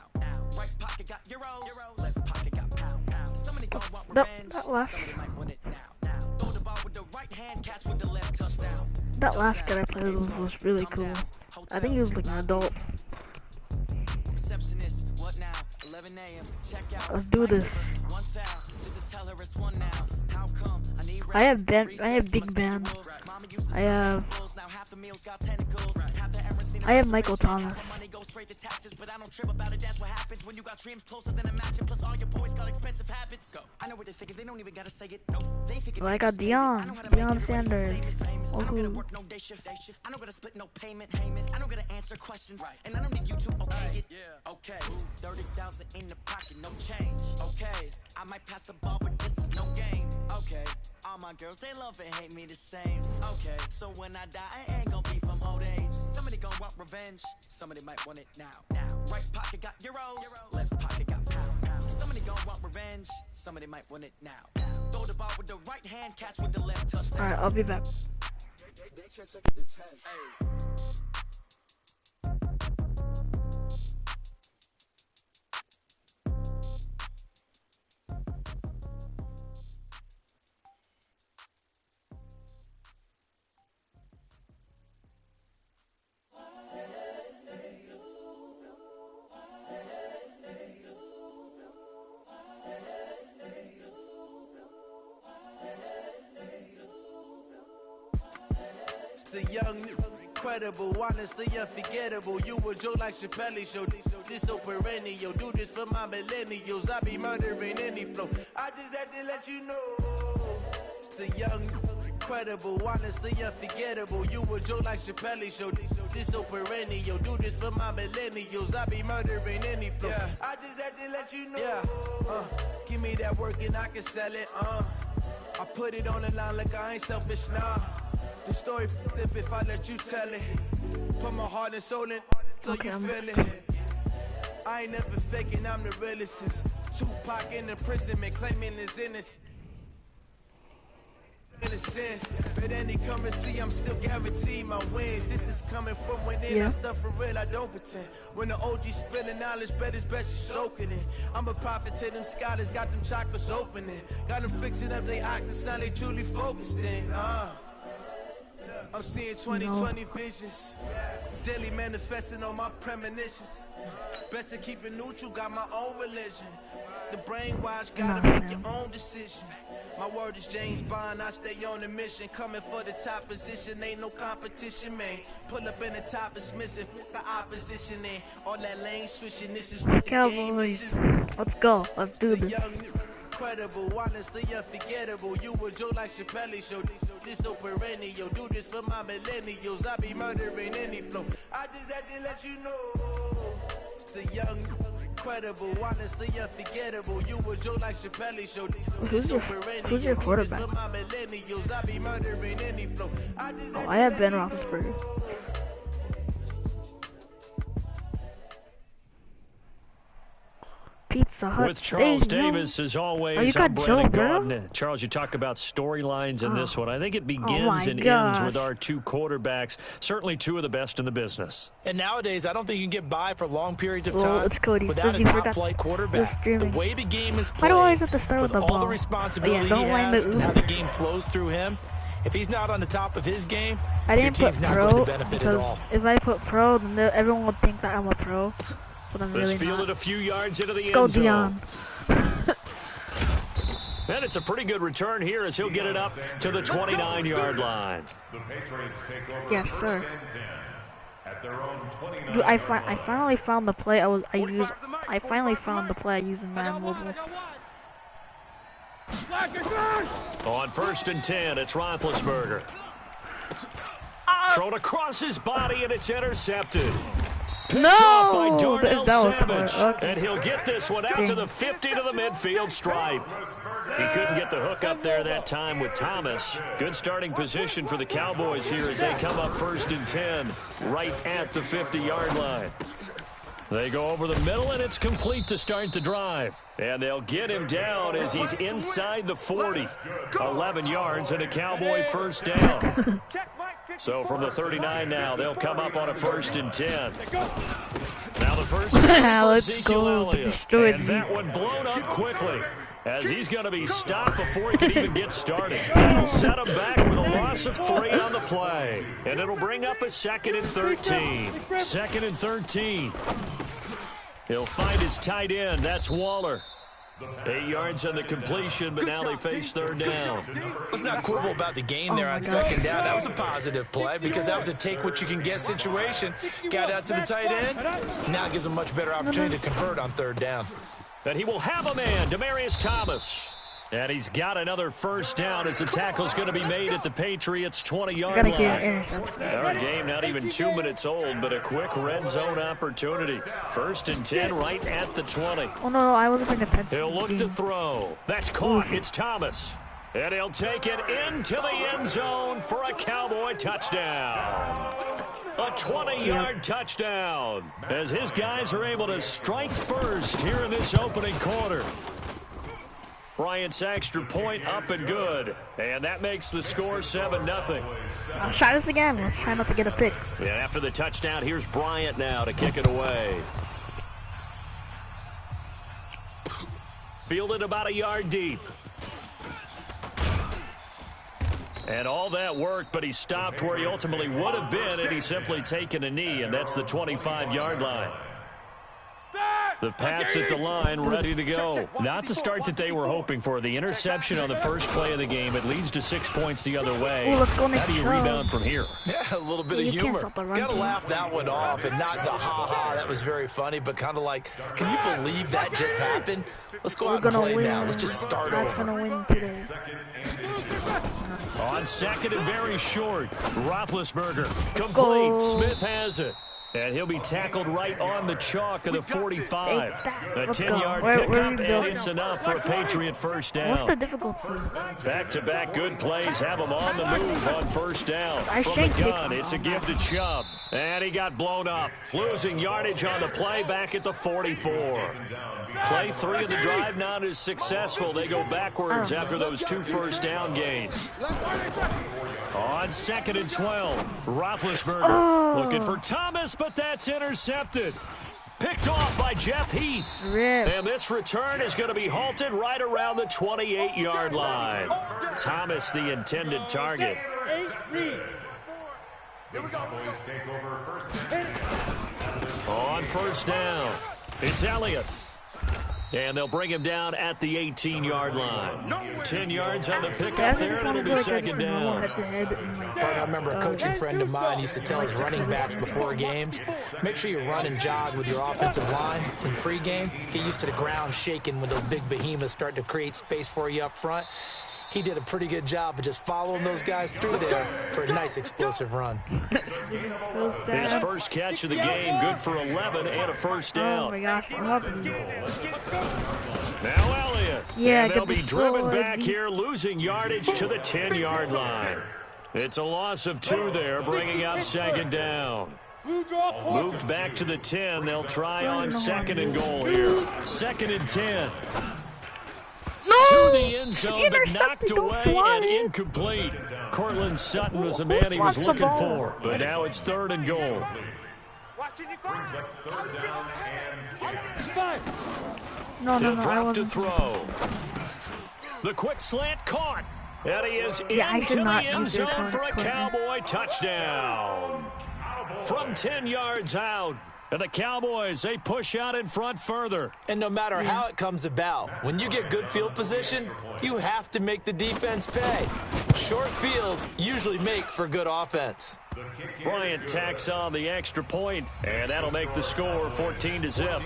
Right pocket got euros, left pocket got pounds. Somebody gonna want revenge, somebody might want it now. Throw the ball with the right hand, catch with the left touchdown. That last guy I played with was really cool. I think he was like an adult. Let's do this. I have Big Ben. I have Michael Thomas. I got Deion Sanders. Oh, I know gotta split no payment. I know gotta answer questions, and I don't need you to okay it. Okay, 30,000 in the pocket, no change. Okay, I might pass the ball, but this is no game. Okay, all my girls they love and hate me the same. Okay, so when I die, I ain't gonna be from old age. Somebody gonna want revenge, somebody might want it now. Right pocket got euros, left pocket got pounds. Somebody gonna want revenge, somebody might want it now. Throw the ball with the right hand, catch with the left touchdown. All right, I'll be back. They can't take it to 10. Hey. The young, incredible, honestly unforgettable. You a joke like Chappelle show. This so perennial. Do this for my millennials. I be murdering any flow. I just had to let you know. It's the young, Incredible, honestly unforgettable. You a joke like Chappelle show. This so perennial. Do this for my millennials. I be murdering any flow. Yeah. I just had to let you know. Yeah. Give me that work and I can sell it. I put it on the line like I ain't selfish, nah. The story flip if I let you tell it. Put my heart and soul in so you feel it. I ain't never faking, I'm the realest since Tupac in the imprisonment, claiming his innocence. But any come and see, I'm still guaranteed my wins. This is coming from within. I stuff for real, I don't pretend. When the OG spilling knowledge, bet it's best you soaking it. I'm a prophet to them scholars, got them chakras opening. Got them fixing up their octaves, now they truly focused in. I'm seeing 2020 visions. Daily manifesting on my premonitions. Best to keep it neutral, got my own religion. The brainwash, gotta make your own decision. My word is James Bond, I stay on a mission. Coming for the top position, ain't no competition, man. Pull up in the top, it's missing the opposition, and all that lane switching. This is what the game is. Let's go, let's do this. Incredible, honestly unforgettable. You a joke like Chappelle show. This so perennial. Do this for my millennials. I be murdering any flow. I just had to let you know. It's the young. Incredible, honestly unforgettable. You a joke like Chappelle show. Who's your quarterback? Oh, I have Ben Roethlisberger. Pizza Hut. With Charles Davis, as always, I'm Brandon Gaudin. Charles, you talk about storylines in this one. I think it begins and ends with our two quarterbacks, certainly two of the best in the business. And nowadays, I don't think you can get by for long periods of time without a top-flight quarterback. The way the game is played, with all the responsibility he has and how the game flows through him, if he's not on the top of his game, your team's not going to benefit at all. If I put pro, then everyone will think that I'm a pro. This fielded a few yards into the end zone. And it's a pretty good return here as he'll get it up to the 29-yard line. Yes, sir. Dude, I finally found the play I finally found the play I use in Madden Mobile. On 1st and 10, it's Roethlisberger. Thrown across his body and it's intercepted. Picked up by Darnell Savage, and he'll get this one out to the 50 to the midfield stripe. He couldn't get the hook up there that time with Thomas. Good starting position for the Cowboys here as they come up 1st and 10, right at the 50-yard line. They go over the middle, and it's complete to start the drive. And they'll get him down as he's inside the 40. 11 yards and a Cowboy first down. So from the 39 now, they'll come up on a 1st and 10. Now the first for Ezekiel Elliott. And that one blown up quickly as he's going to be stopped before he can even get started. That'll set him back with a loss of 3 on the play. And it'll bring up a 2nd and 13. 2nd and 13. He'll find his tight end. That's Waller. 8 yards on the completion, but now they face 3rd down. Let's not quibble about the game there on 2nd down. That was a positive play because that was a take-what-you-can-get situation. Got out to the tight end. Now it gives him a much better opportunity to convert on 3rd down. And he will have a man, Demaryius Thomas. And he's got another first down as the tackle's going to be made at the Patriots' 20-yard line. Our game not even 2 minutes old, but a quick red zone opportunity. 1st and 10 right at the 20. Oh, no, I wasn't paying attention. He'll look to throw. That's caught. It's Thomas. And he'll take it into the end zone for a Cowboy touchdown. A 20-yard touchdown as his guys are able to strike first here in this opening quarter. Ryan Saxter point up and good. And that makes the score 7-0. I'll try this again. Let's try not to get a pick. And after the touchdown, here's Bryant now to kick it away. Fielded about a yard deep. And all that worked, but he stopped where he ultimately would have been, and he's simply taken a knee, and that's the 25-yard line. The Pats at the line, ready to go. Not the start that they were hoping for. The interception on the first play of the game. It leads to 6 points the other way. Ooh, let's go, Nick. How do you rebound from here? Yeah, a little bit of humor. Got to laugh that one off and not the ha-ha. That was very funny, but kind of like, can you believe that just happened? Let's go out and play now. Let's just start over. Gonna win today. On second and very short. Roethlisberger complete. Smith has it. And he'll be tackled right on the chalk of the 45. A 10-yard pickup, and it's enough for a Patriot first down. What's the difficulty? Back-to-back good plays have him on the move on first down. From the gun, it's a give to Chubb. And he got blown up. Losing yardage on the play back at the 44. Play 3 of the drive not as successful. They go backwards after those 2 first down gains. On second and 12, Roethlisberger looking for Thomas, but that's intercepted. Picked off by Jeff Heath. And this return is going to be halted right around the 28-yard line. Thomas, the intended target. On first down, it's Elliott. And they'll bring him down at the 18-yard line. 10 yards on the pickup there, and it'll be second down. I remember a coaching friend of mine used to tell his running backs before games, make sure you run and jog with your offensive line in pregame. Get used to the ground shaking when those big behemoths start to create space for you up front. He did a pretty good job of just following those guys through there for a nice explosive run. His first catch of the game, good for 11 and a first down. Oh my gosh, I love him. Now Elliott. Yeah, and they'll be driven back here, losing yardage to the 10-yard line. It's a loss of 2 there, bringing up second down. Moved back to the 10. They'll try on second and goal here. Second and 10. To the end zone, but knocked away and incomplete. Cortland Sutton was the man he was looking for, but now it's third and goal. No, I wasn't. To throw. The quick slant caught, and he is into the end zone for a Cowboy touchdown. From 10 yards out. And the Cowboys, they push out in front further. And no matter how it comes about, when you get good field position, you have to make the defense pay. Short fields usually make for good offense. Bryant tacks on the extra point, and that'll make the score 14-0.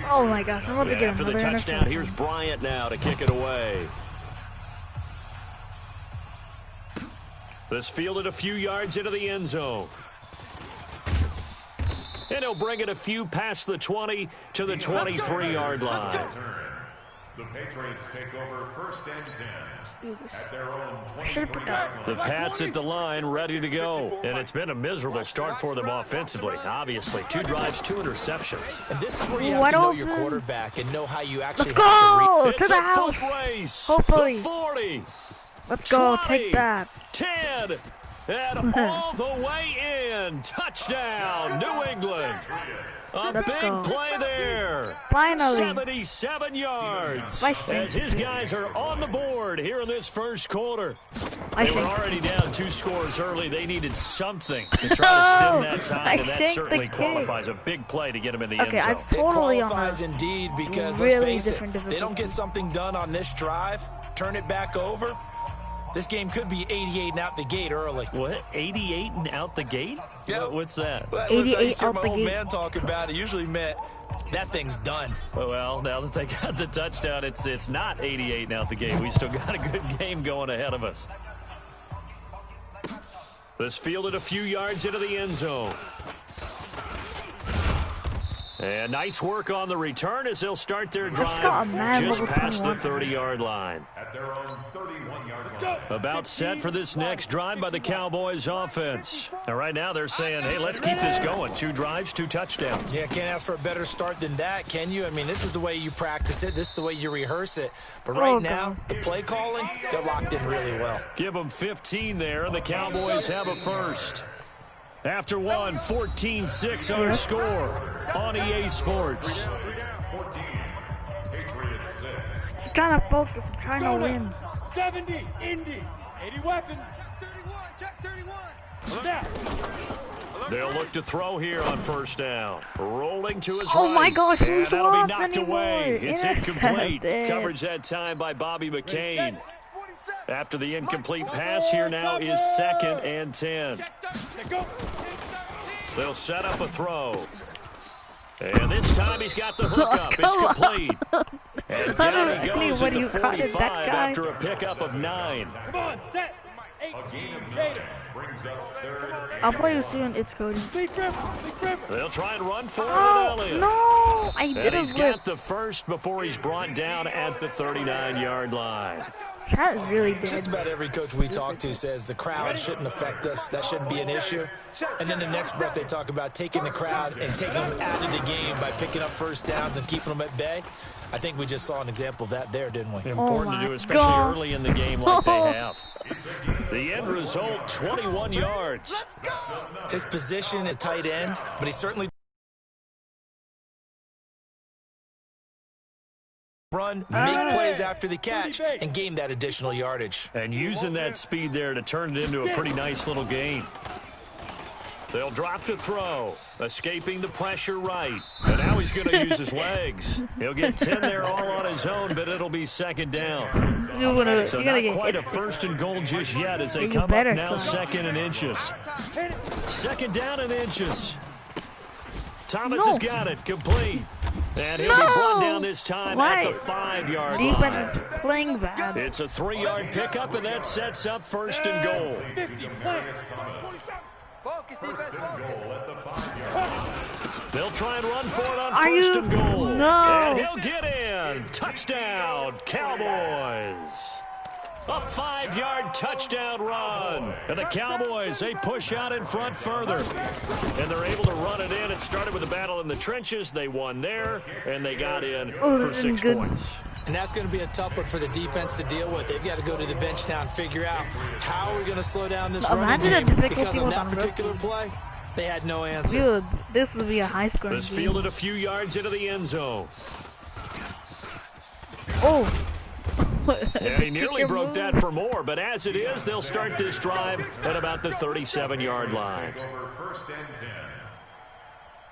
Oh my gosh, I'm about to get after the touchdown, here's Bryant now to kick it away. This fielded a few yards into the end zone. And he'll bring it a few past the 20 to the 23-yard line. The Patriots take over first and 10 at their own 20. The Pats at the line, ready to go. And it's been a miserable start for them offensively, obviously. 2 drives, 2 interceptions. And this is where you have to know your quarterback and know how you actually have to to the house. Race. Hopefully. The 40. Let's go. 20, take that. 10. And all the way in. Touchdown, New England. A big play there. Finally. 77 yards. As his guys are on the board here in this first quarter. They were already down 2 scores early. They needed something to try to stem that tide, and that certainly qualifies. A big play to get them in the end zone. It qualifies indeed because, let's face it, they don't get something done on this drive, turn it back over. This game could be 88 and out the gate early. What? 88 and out the gate? Yeah. What's that? Well, 88 out the gate. My old man talk about it usually meant that thing's done. Well, now that they got the touchdown, it's not 88 and out the gate. We still got a good game going ahead of us. This fielded a few yards into the end zone. And nice work on the return as they'll start their drive just past the 30-yard line. At their own 31-yard line. About set for this next drive by the Cowboys offense. And right now they're saying, hey, let's keep this going. 2 drives, 2 touchdowns. Yeah, can't ask for a better start than that, can you? I mean, this is the way you practice it. This is the way you rehearse it. But right now, the play calling, they're locked in really well. Give them 15 there, and the Cowboys have a first. After one, 14-6 our score on EA Sports. Just trying to focus. I'm trying to win. 70, Indy, 80 weapons. 31, check 31. Snap. They'll look to throw here on first down. Rolling to his right. Oh my gosh, and who's that'll be lost knocked anymore? away. It's incomplete. Intercepted. Coverage that time by Bobby McCain. After the incomplete pass, here now is 2nd and 10. They'll set up a throw. And this time he's got the hookup. It's complete. And down he goes at the 45 after a pickup of 9. Come on, set. 8. I'll play you soon. It's Cody. They'll try and run for it with Elliott. No, I And didn't. he's got the first before he's brought down at the 39-yard line. That is really dead. Just about every coach we talk to says the crowd shouldn't affect us. That shouldn't be an issue. And then the next breath they talk about taking the crowd and taking them out of the game by picking up first downs and keeping them at bay. I think we just saw an example of that there, didn't we? Important to do, especially early in the game like they have. The end result, 21 yards. His position at tight end, but he certainly run, make plays after the catch, and gain that additional yardage. And using that speed there to turn it into a pretty nice little game. They'll drop to throw, escaping the pressure right. And now he's going to use his legs. He'll get 10 there all on his own, but it'll be 2nd down. So not quite a 1st and goal just yet as they come up now 2nd and inches. 2nd down and inches. Thomas has got it, complete. And he'll be brought down this time at the 5-yard line. Defense is playing bad. It's a 3-yard pickup, and that sets up 1st and goal. They'll try and run for it on 1st and goal. No. And he'll get in. Touchdown, Cowboys. A 5-yard touchdown run. And the Cowboys, they push out in front further. And they're able to run it in. It started with a battle in the trenches. They won there, and they got in for 6 points. And that's going to be a tough one for the defense to deal with. They've got to go to the bench now and figure out how we're going to slow down this running game. Because on that particular play, they had no answer. Dude, this will be a high-scoring game. This fielded a few yards into the end zone. Oh. Yeah, he nearly broke that for more, but as it is, they'll start this drive at about the 37-yard line.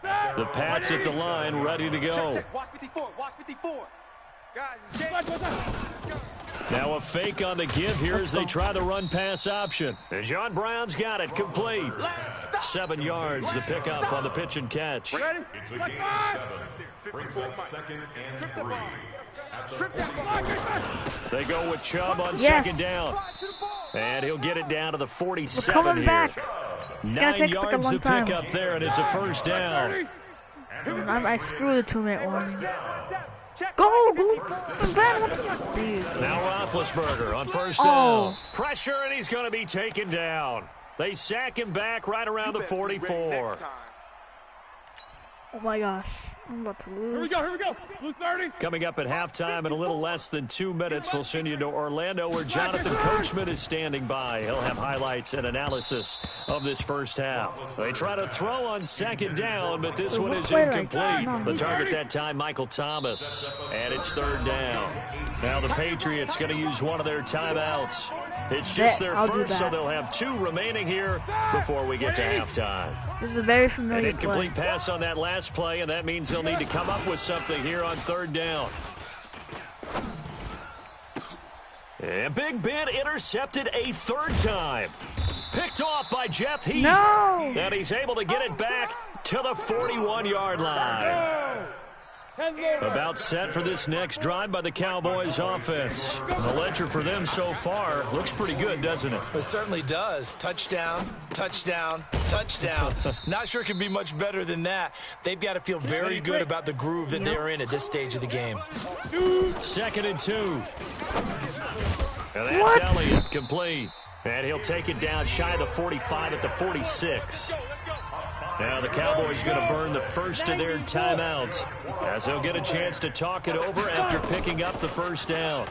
The Pats at the line, ready to go. Watch 54, watch 54. Now a fake on the give here as they try the run-pass option. And John Brown's got it, complete. 7 yards, the pickup on the pitch and catch. It's a game of 7. Brings up 2nd and 3. They go with Chubb on 2nd down. And he'll get it down to the 47 here. Back. 9 yards to pick up there, and it's a 1st down. I screwed the 2-minute one. Go! Now Roethlisberger on 1st down. Pressure, and he's going to be taken down. They sack him back right around the 44. Oh my gosh, I'm about to lose. Here we go. Blue 30. Coming up at halftime in a little less than 2 minutes, we'll send you to Orlando where Jonathan Coachman is standing by. He'll have highlights and analysis of this first half. They try to throw on 2nd down, but this one is incomplete. The target that time, Michael Thomas. And it's 3rd down. Now the Patriots going to use one of their timeouts. It's just their first, so they'll have 2 remaining here before we get to halftime. This is a very familiar An incomplete pass on that last play, and that means they'll need to come up with something here on 3rd down. And Big Ben intercepted a 3rd time. Picked off by Jeff Heath. No! And he's able to get it back to the 41-yard line. About set for this next drive by the Cowboys offense. The ledger for them so far looks pretty good, doesn't it? It certainly does. Touchdown, touchdown, touchdown. Not sure it can be much better than that. They've got to feel very good about the groove that they're in at this stage of the game. 2nd and 2. And that's Elliott, complete. And he'll take it down shy of the 45 at the 46. Now the Cowboys going to burn the first of their timeouts as they'll get a chance to talk it over after picking up the 1st down.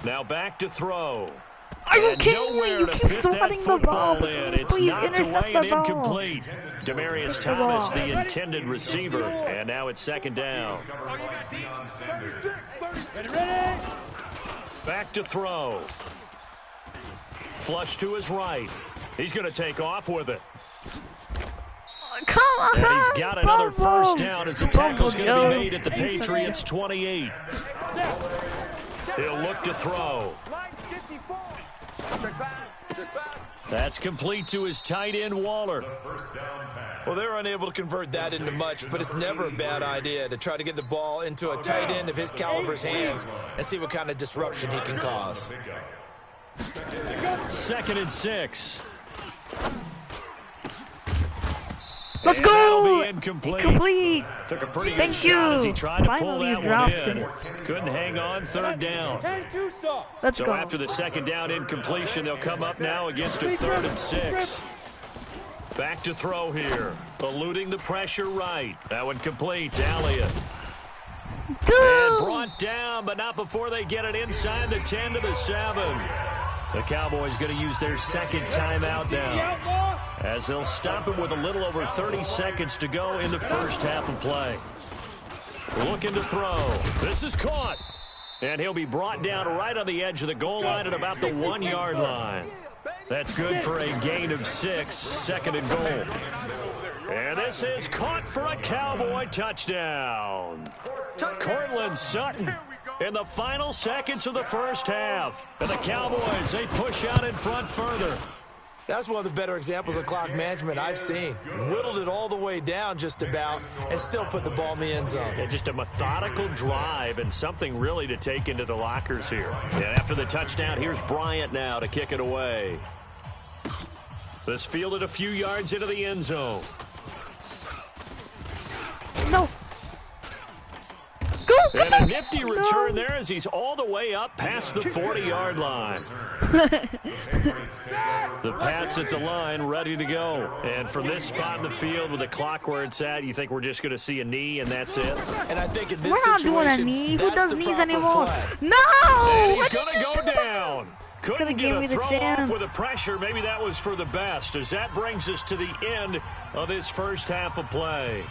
Now back to throw. Are you kidding me? You keep swatting the ball. It's knocked away and incomplete. Demaryius Thomas, the intended receiver, and now it's 2nd down. Back to throw. Flush to his right. He's going to take off with it. Come on. And he's got another first down as the tackle's going to Joe. be made at the Patriots' 28. He'll look to throw. That's complete to his tight end, Waller. Well, they're unable to convert that into much, but it's never a bad idea to try to get the ball into a tight end of his caliber's hands and see what kind of disruption he can cause. 2nd and 6. Let's And go! that'll be incomplete. Complete. Took a pretty good Thank shot you. as he tried to pull Finally that one dropped in. it. Couldn't hang on, 3rd down. Let's So go. after the 2nd down incompletion, they'll come up now against a 3rd and 6. Back to throw here. Eluding the pressure right. That one complete. Elliott. And brought down, but not before they get it inside the 10 to the 7. The Cowboys going to use their 2nd timeout now, as they'll stop him with a little over 30 seconds to go in the first half of play. Looking to throw. This is caught. And he'll be brought down right on the edge of the goal line at about the 1-yard line. That's good for a gain of 6, 2nd and goal. And this is caught for a Cowboy touchdown. Cortland Sutton in the final seconds of the first half. And the Cowboys, they push out in front further. That's one of the better examples of clock management I've seen. Whittled it all the way down just about and still put the ball in the end zone. Yeah, just a methodical drive and something really to take into the lockers here. And after the touchdown, here's Bryant now to kick it away. This fielded a few yards into the end zone. No. And a nifty return there as he's all the way up past the 40-yard line. The Pats at the line, ready to go. And from this spot in the field with the clock where it's at, you think we're just going to see a knee and that's it? And I think in this We're not doing a situation, knee. Who that's does the knees proper anymore? play. No! And he's going to go down. Couldn't get give a me the throw chance. off with the pressure. Maybe that was for the best, as that brings us to the end of this first half of play.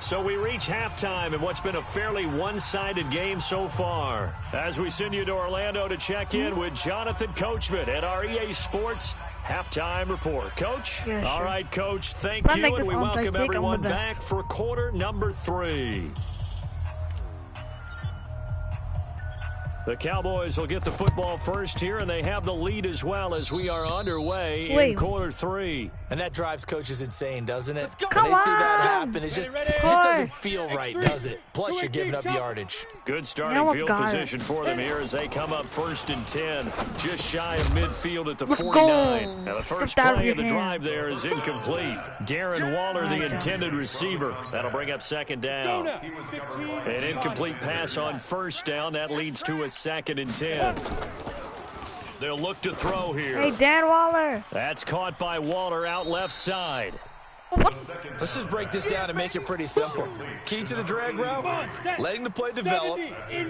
So we reach halftime in what's been a fairly one-sided game so far. As we send you to Orlando to check in with Jonathan Coachman at our EA Sports Halftime Report. Coach? Yeah, All sure. right, Coach. Thank Try to you, make and this we onside welcome kick. I'm the everyone best. back for quarter number 3. The Cowboys will get the football first here, and they have the lead as well as we are underway in quarter 3. And that drives coaches insane, doesn't it? Come When they see that on! happen, it just doesn't feel right, does it? Plus, you're giving up yardage. Good starting almost field got it. position for them here as they come up 1st and 10, just shy of midfield at the Let's 49. go. Now the first Slip out of play your of the hands. drive there is incomplete. Darren Waller, the intended receiver. That'll bring up 2nd down. An incomplete pass on 1st down. That leads to a 2nd and 10. They'll look to throw here. Hey, Dan Waller. That's caught by Waller out left side. Let's just break this down and make it pretty simple. Key to the drag route, letting the play develop,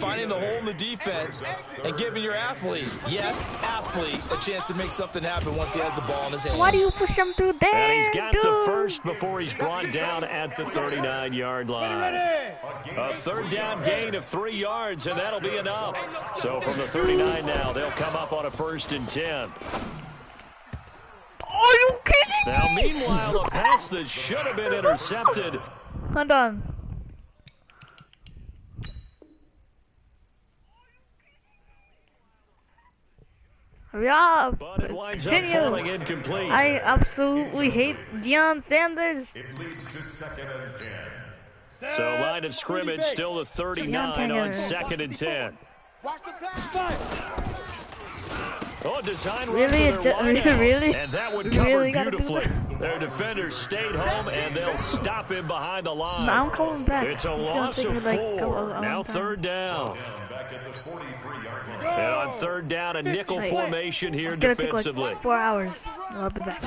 finding the hole in the defense, and giving your athlete, yes, athlete, a chance to make something happen once he has the ball in his hands. Why do you push him through there, And he's got dude? the first before he's brought down at the 39-yard line. A 3rd down gain of 3 yards, and that'll be enough. So from the 39 now, they'll come up on a 1st and 10. Are you kidding me? Now, meanwhile, a pass that should have been intercepted. Hold on. Hurry up. But it winds up Continue. falling incomplete. I absolutely hate Deion Sanders. It leads to 2nd and 10. So line of scrimmage still the 39 on 2nd and 10. Oh, design run Really? for their wideout. Really? And that would We cover really gotta do beautifully. that? Their defenders stayed home, and they'll stop him behind the line. Now I'm coming back. It's a It's gonna loss take of me, like, 4. a Now long time. 3rd down. Back at the 43-yard line. And on 3rd down, a nickel Wait. formation here It's gonna take defensively. like 4 hours. I'll be back.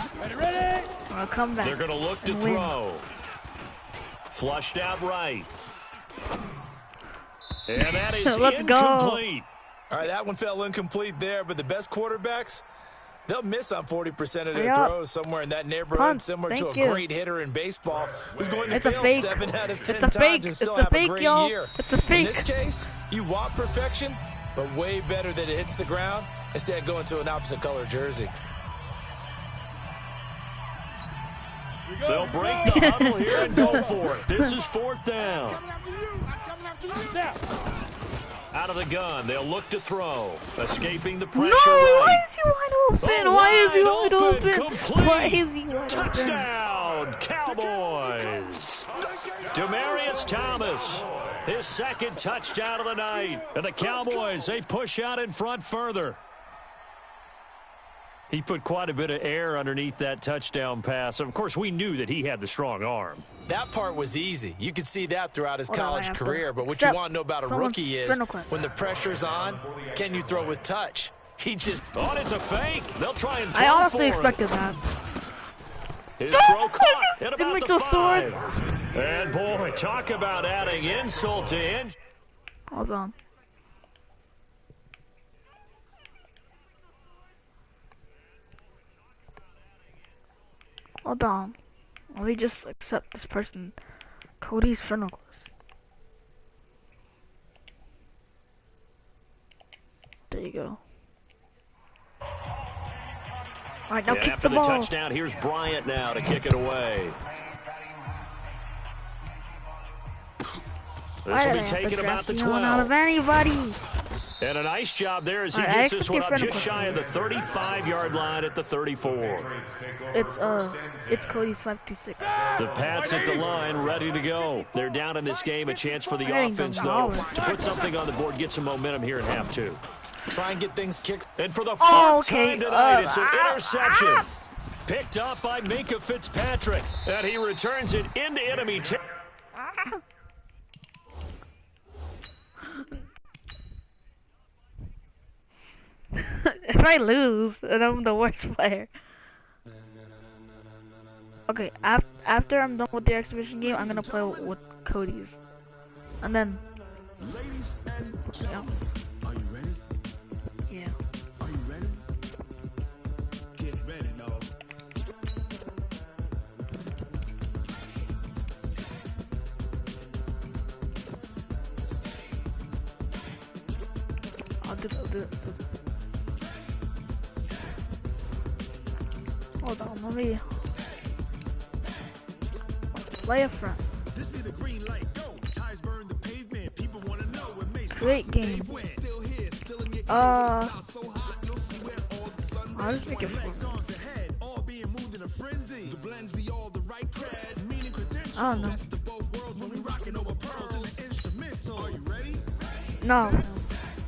I'll come back. They're going to look to and win. throw. Flushed out right. And that is Let's go. incomplete. All right, that one fell incomplete there, but the best quarterbacks, they'll miss on 40% of their Hurry up. throws somewhere in that neighborhood, Punt. similar to a Thank you. great hitter in baseball who's going to It's a fail fake. 7 out of 10 It's a times fake. and still It's a have fake, a great y'all. year. It's a In fake. this case, you want perfection, but way better that it hits the ground instead of going to an opposite color jersey. They'll break the huddle here and go for it. This is 4th down. Out of the gun, they'll look to throw. Escaping the pressure. No, right. why is he wide open? Why is he wide open? Complete. Why is he wide Touchdown, Cowboys. Demaryius Thomas, his 2nd touchdown of the night. And the Cowboys, they push out in front further. He put quite a bit of air underneath that touchdown pass. Of course, we knew that he had the strong arm. That part was easy. You could see that throughout his college career. But what you want to know about a rookie is when the pressure's on, can you throw with touch? He just... Oh, it's a fake. They'll try and throw I honestly for expected him. that. His throw caught at about the 5. Sword. And boy, talk about adding insult to injury. Hold on. Hold on. Let me just accept this person. Cody's friend request. There you go. Alright, now kick after the ball. Touchdown, here's Bryant now to kick it away. This will be taken about the 12. Out of anybody. And a nice job there as he gets this one up just shy of the 35-yard line at the 34. It's Cody's 526. The Pats at the line, ready to go. They're down in this game. A chance for the offense, though, to put something on the board, get some momentum here in half 2. Try and get things kicked. And for the 4th time tonight, it's an interception. Picked up by Minkah Fitzpatrick. And he returns it into enemy territory. If I lose, then I'm the worst player. Okay, after I'm done with the exhibition game, I'm gonna play with Cody's. And then... Yeah. Are you ready? Yeah. Are you ready? Get ready, dog. I'll do it. Hold on, let me play a front. This be the green light, go. Ties burn the pavement. People want to know what makes Great game. still here, still in your I'll just make it fun. all being moved in a frenzy. The blends be all the right cred, meaning credentials. I don't know. That's the both worlds when we rocking over pearls in the instrumental. Are you ready? No.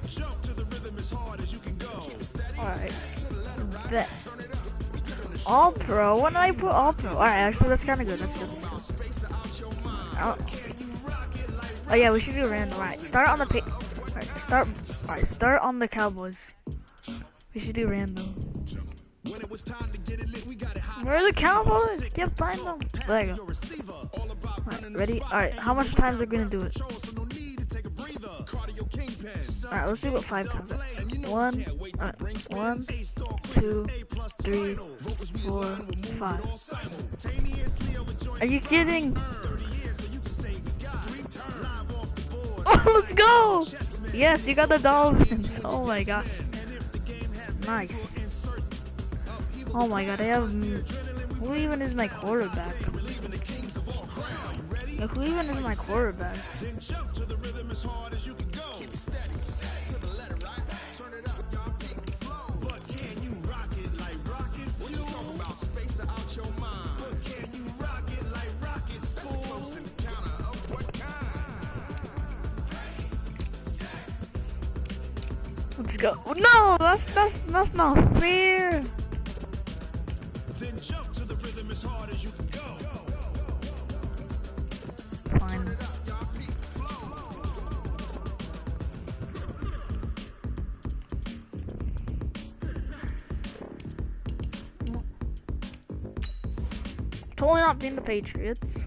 Jump to the rhythm as hard as you can go. Alright. Bet. All pro? When did I put all pro? Alright, actually that's kinda good. That's good. Oh yeah, we should do random. Alright, start on the start on the Cowboys. We should do random. Where are the Cowboys? Can't find them. There you go. Alright, ready? Alright, how much times are we gonna do it? Alright, let's do it 5 times. 1, 2, 3, 4, 5. Are you kidding? Oh, let's go! Yes, you got the Dolphins. Oh my gosh. Nice. Oh my god, I have... Who even is my quarterback? Like, who even is my quarterback? Let's go. No, that's not fair. Then jump to the rhythm as hard as you can go. Fine. Totally not being the Patriots.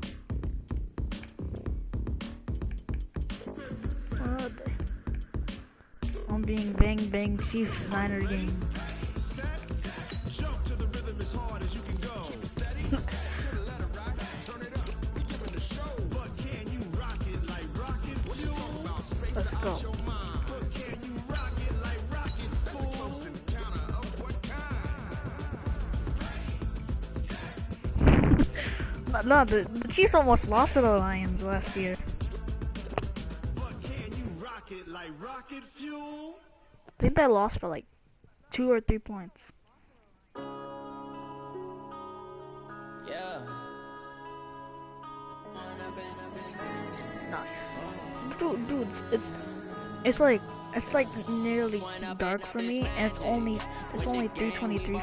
I'm being bang Chiefs Niner game. Jump to the rhythm as hard as you can go. Steady. To the letter right. Turn it up. We giving the show. But can you rock it like rocket? What you talking about? Space Let's go. out your mind. But can you rock it like rockets? Full close encounter of what kind? No, the Chiefs almost lost to the Lions last year. I think they lost by like 2 or 3 points. Yeah. Nice. Dudes, it's like nearly dark for me, and it's only 3:23 for me.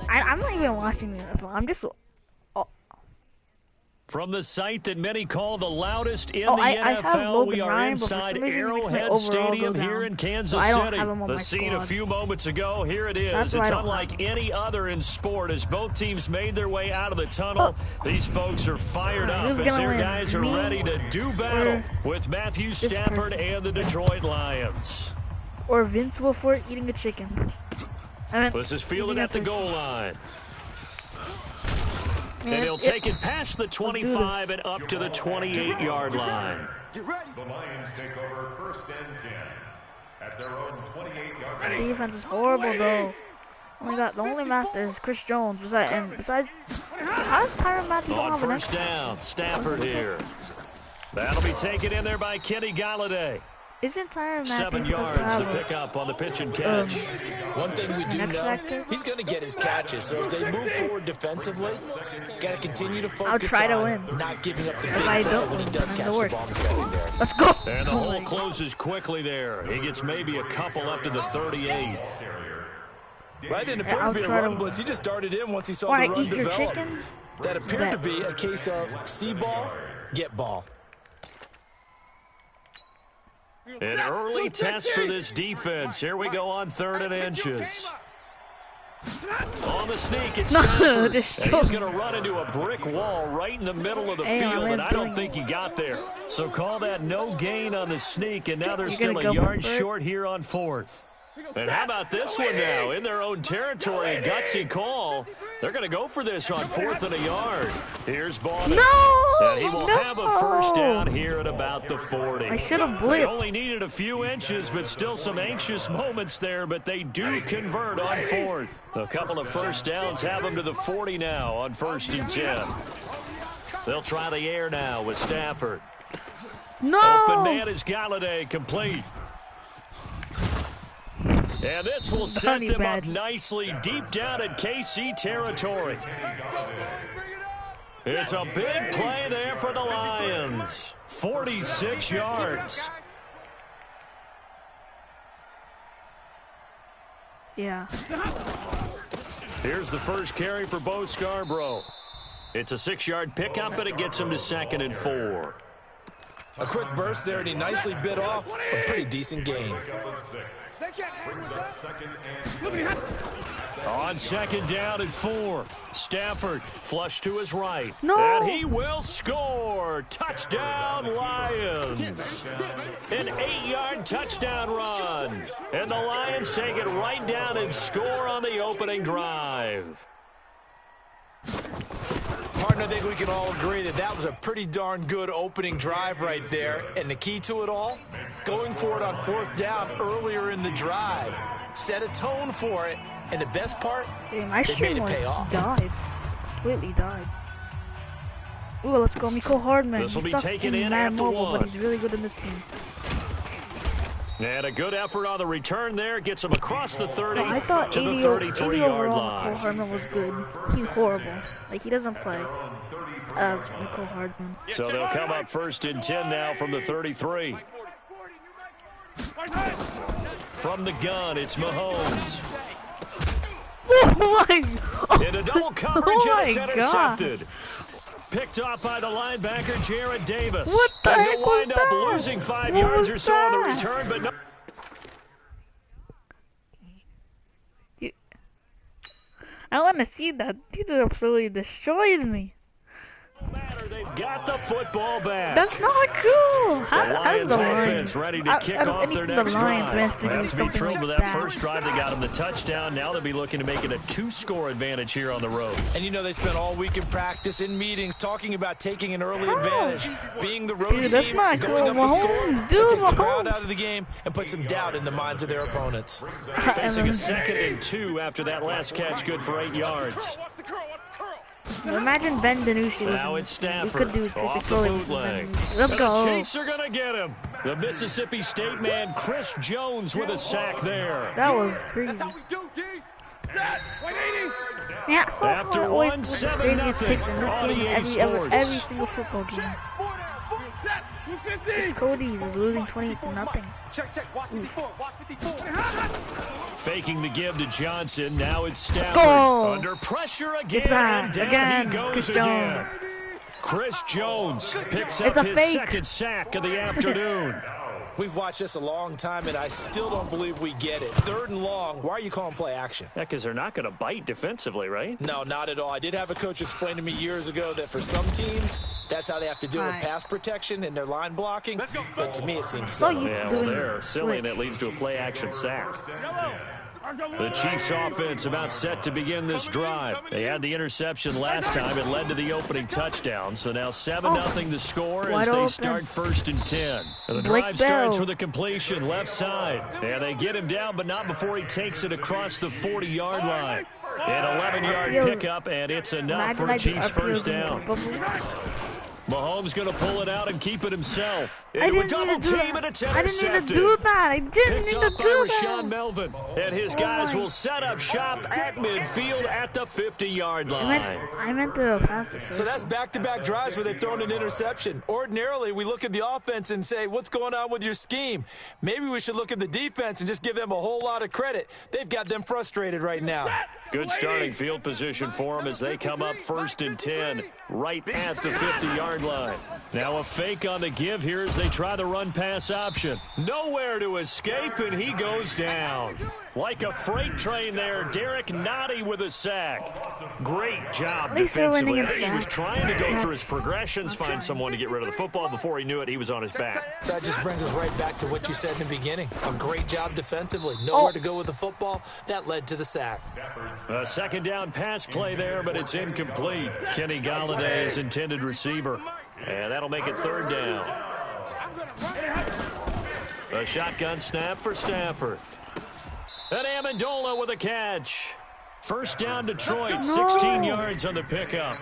I'm not even watching the NFL. I'm just. From the site that many call the loudest in the I have NFL, Logan we are Ryan, but for inside some reason it makes my Arrowhead overall Stadium go here down. in Kansas So I don't City. have him on The my scene a squad. few moments ago, here it is. That's why It's I don't unlike any other in sport as both teams made their way out of the tunnel. These folks are fired up Who's as gonna their win? guys are Me ready to do battle with Matthew Stafford person? and the Detroit Lions. Or Vince Wilfork eating a chicken. This is fielded at the goal line. Man, And he'll take it past the 25 and up to the 28-yard line. The Lions take over 1st and 10 at their own 28-yard The line. defense is horrible though. Oh my god, the only master is Chris Jones. Besides, how's Tyrann Mathieu don't On have an first down, Stafford here. That'll be taken in there by Kenny Galladay. Isn't Tyrann Mathieu 7 yards to pick up on the pitch and catch. One thing we do X know, factor? he's going to get his catches. So as they move forward defensively, got to continue to focus I'll try to on win. not giving up the big If I play don't when he win, does I'm catch the the worst. ball in the secondary. Let's go. And the hole closes quickly there. He gets maybe a couple up to the 38. That didn't appear I'll to be a try to run win. blitz. He just darted in once he saw Why the run eat your develop. chicken? That appeared to Bet. be a case of see ball, get ball. An early test for this defense. Here we go on 3rd and inches. On the sneak, it's No, Stafford. just And he's going to run into a brick wall right in the middle of the Hey, field, I'm and I don't doing think he got there. So call that no gain on the sneak, and now they're You're still gonna a go yard for it? short here on 4th. And how about this one now? In their own territory, a gutsy call. They're going to go for this on 4th and a yard. Here's Bonnet. No! And he will have a first down here at about the 40. I should have They blitzed. only needed a few inches, but still some anxious moments there, but they do convert on 4th. A couple of first downs have them to the 40 now on 1st and 10. They'll try the air now with Stafford. No! Open man is Galladay, complete. And this will set Honey them bad. up nicely deep down in KC territory. It's a big play there for the Lions. 46 yards. Yeah. Here's the first carry for Bo Scarborough. It's a 6-yard pickup, but it gets him to 2nd and 4. A quick burst there, and he nicely bit off a pretty decent gain. On 2nd down and 4, Stafford flush to his right. No! And he will score. Touchdown, Lions. An 8-yard touchdown run. And the Lions take it right down and score on the opening drive. Martin, I think we can all agree that that was a pretty darn good opening drive right there. And the key to it all, going for it on 4th down earlier in the drive. Set a tone for it. And the best part, Hey, my they stream made it pay like off. died. Completely died. Ooh, let's go, Miko Hardman. This will He be sucks taken in Madden at the Mobile, 1. but he's really good in this game. And a good effort on the return there. Gets him across the 30 I thought to the 80 33-yard overall line. Miko Hardman was good. He's horrible. Like, he doesn't play as Miko Hardman. So they'll come up 1st and 10 now from the 33. From the gun, it's Mahomes. Oh my! In a double coverage, Oh and it's my intercepted. Picked off by the linebacker, Jared Davis. What the and heck he'll wind was up that? losing 5 What yards was or so on the that? return, but no. I want to see that. You just absolutely destroyed me. They've got the football back. That's not cool. The How does Lions the offense Lions ready to kick off their next drive. They have to be thrilled with that first drive. They got them the touchdown. Now they'll be looking to make it a 2-score advantage here on the road. And you know they spent all week in practice, in meetings, talking about taking an early advantage. Being the road team, going up the score, that takes the crowd out of the game and puts some doubt in the minds of their opponents. Facing a 2nd and 2 after that last catch, good for 8 yards. Imagine Ben DiNucci. Now it's Stafford could do off the bootleg. Let's go. The Chiefs are going to get him. The Mississippi State man, Chris Jones, with a sack there. That was crazy. Yeah, so after always 1-7 picks in this game, every single football game. It's Cody's is losing 28-0. Faking the give to Johnson. Now it's Stafford under pressure again. And down he goes again. Chris Jones picks up his second sack of the afternoon. We've watched this a long time, and I still don't believe we get it. 3rd and long. Why are you calling play action? Yeah, because they're not going to bite defensively, right? No, not at all. I did have a coach explain to me years ago that for some teams, that's how they have to deal with pass protection and their line blocking. But to me, it seems silly. Yeah, well, they're silly, and it leads to a play action sack. The Chiefs offense about set to begin this drive. They had the interception last time. It led to the opening touchdown. So now 7-0 the score as they start 1st and 10. The drive starts with a completion left side. And they get him down, but not before he takes it across the 40-yard line. An 11-yard pickup, and it's enough for a Chiefs first down. Mahomes going to pull it out and keep it himself. Into a double team, and it's intercepted. I didn't need to do that. I didn't need to do that. Picked up by Rashawn Melvin. And his guys will set up shop at midfield at the 50-yard line. I meant to pass this. So that's back-to-back drives where they've thrown an interception. Ordinarily, we look at the offense and say, what's going on with your scheme? Maybe we should look at the defense and just give them a whole lot of credit. They've got them frustrated right now. Good starting field position for them as they come up 1st and 10 right at the 50-yard line. Now a fake on the give here as they try the run-pass option. Nowhere to escape, and he goes down. Like a freight train there, Derek Nottie with a sack. Great job defensively. I think he was trying to go through his progressions, find someone to get rid of the football. Before he knew it, he was on his back. So that just brings us right back to what you said in the beginning. A great job defensively. Nowhere to go with the football. That led to the sack. A 2nd down pass play there, but it's incomplete. Kenny Galladay's intended receiver. And that'll make it 3rd down. A shotgun snap for Stafford. And Amendola with a catch. First down Detroit, 16 yards on the pickup.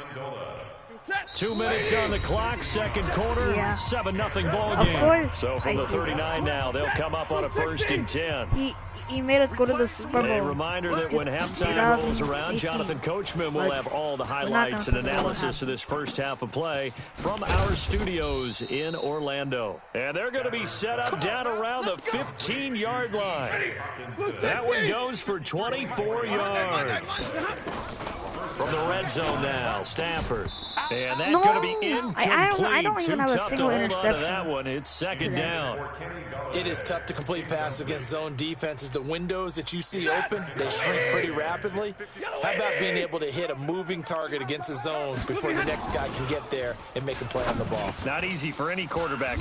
2 minutes on the clock, 2nd quarter, 7-0 ball game. So from the 39 now, they'll come up on a 1st and 10. He made us go to the Super Bowl. A reminder that when halftime rolls around, Jonathan Coachman will have all the highlights and analysis of this first half of play from our studios in Orlando. And they're going to be set up down around the 15-yard line. That one goes for 24 yards. From the red zone now, Stafford. And that's going to be incomplete. I don't Too even have a tough to single hold on to interception. that one. It's 2nd down. It is tough to complete passes against zone defenses. The windows that you see open, they shrink pretty rapidly. How about being able to hit a moving target against a zone before the next guy can get there and make a play on the ball? Not easy for any quarterback.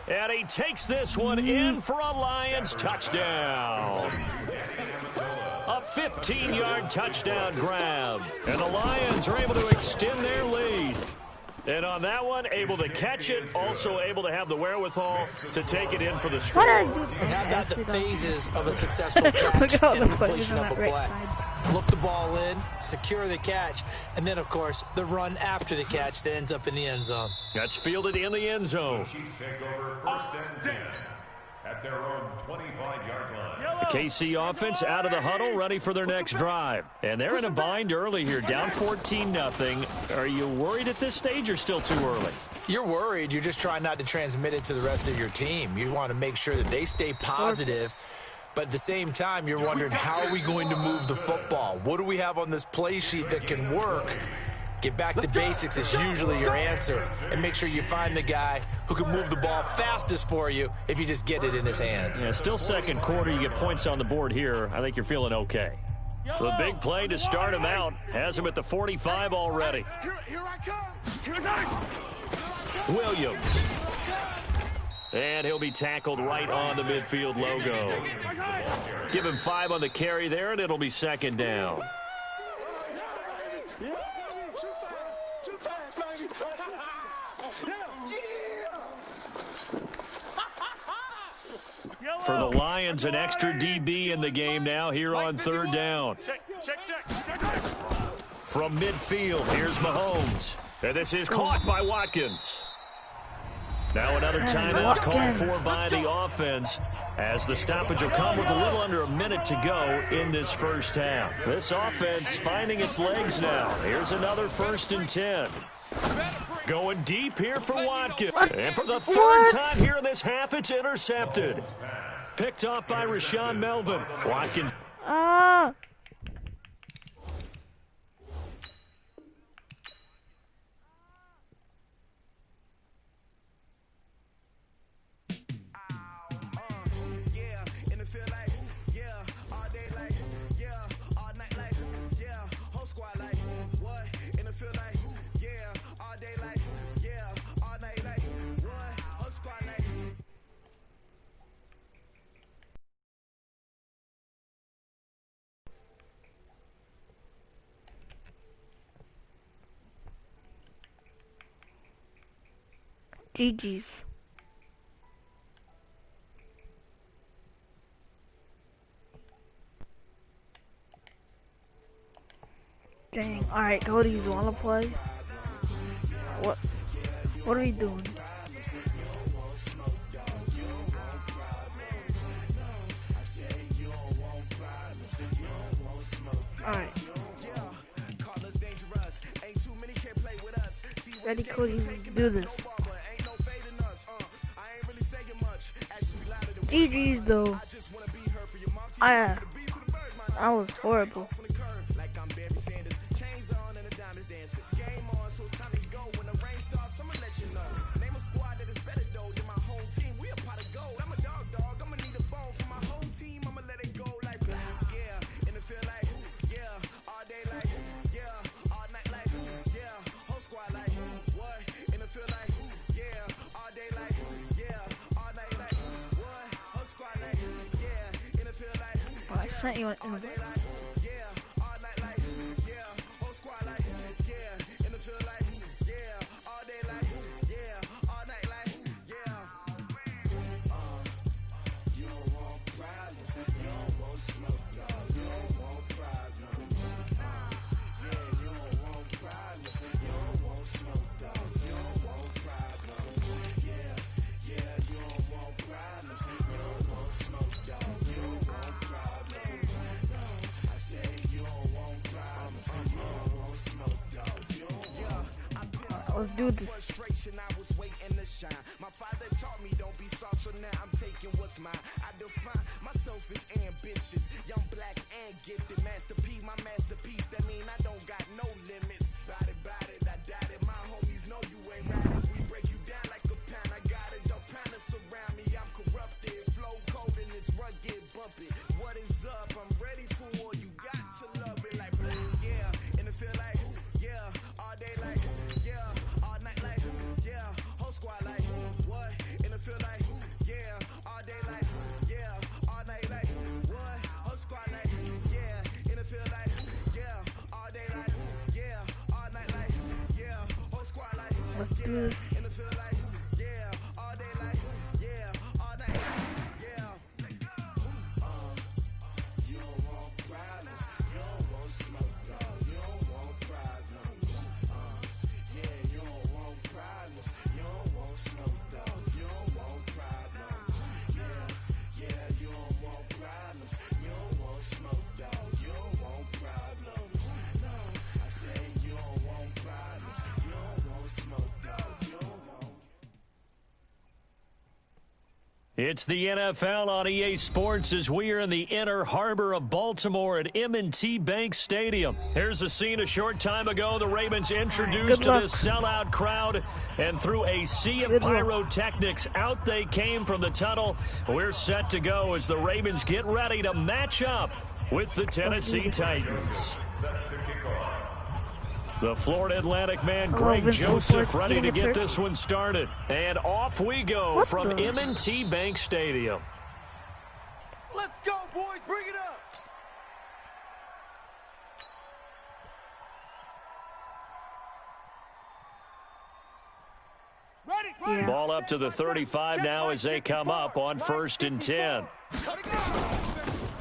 And he takes this one in for a Lions touchdown. A 15-yard touchdown grab. And the Lions are able to extend their lead. And on that one, able to catch it, also able to have the wherewithal to take it in for the score. And how about the phases of a successful catch and completion of a play? Look the ball in, secure the catch, and then, of course, the run after the catch that ends up in the end zone. That's fielded in the end zone. Chiefs take over 1st and 10 at their own 25-yard line. The KC offense out of the huddle, ready for their next drive. And they're in a bind early here, down 14-0. Are you worried at this stage or still too early? You're worried. You're just trying not to transmit it to the rest of your team. You want to make sure that they stay positive. But at the same time, you're wondering, how are we going to move the football? What do we have on this play sheet that can work? Get back to basics is usually your answer. And make sure you find the guy who can move the ball fastest for you if you just get it in his hands. Yeah, still 2nd quarter. You get points on the board here. I think you're feeling okay. So a big play to start him out. Has him at the 45 already. Here I come. Here I come. Williams. And he'll be tackled right on the midfield logo. Give him 5 on the carry there, and it'll be second down. For the Lions, an extra DB in the game now here on third down. From midfield, here's Mahomes. And this is caught by Watkins. Now another timeout called for by the offense, as the stoppage will come with a little under a minute to go in this first half. This offense finding its legs now. Here's another 1st and 10. Going deep here for Watkins. And for the third time here in this half, it's intercepted. Picked off by Rashawn Melvin. Watkins. GG's. Dang. Alright, Cody's wanna play? What are we doing? Alright. Ready, Cody, let's do this. GG's though. I was horrible. I sent you an invite. Let's do this. My father taught me don't be soft, so now I'm taking what's mine. I define myself as ambitious, young, black, and gifted. Master P, my masterpiece. That mean I don't got no limits. Bout it, I doubt it. My homies know you ain't right. We break you down like a pound. I got it, dog pound surround me. I'm corrupted, flow cold and it's rugged, bumpy. What is up? I'm ready for war. You got to love it like yeah, and it feel like yeah, all day like yeah. Let's do this. It's the NFL on EA Sports as we are in the inner harbor of Baltimore at M&T Bank Stadium. Here's a scene a short time ago. The Ravens introduced to this sellout crowd, and through a sea of pyrotechnics, out they came from the tunnel. We're set to go as the Ravens get ready to match up with the Tennessee Titans. The Florida Atlantic man, Greg Joseph, ready to get this one started. And off we go from M&T Bank Stadium. Let's go, boys. Bring it up. Yeah. Ball up to the 35 now as they come up on 1st and 10.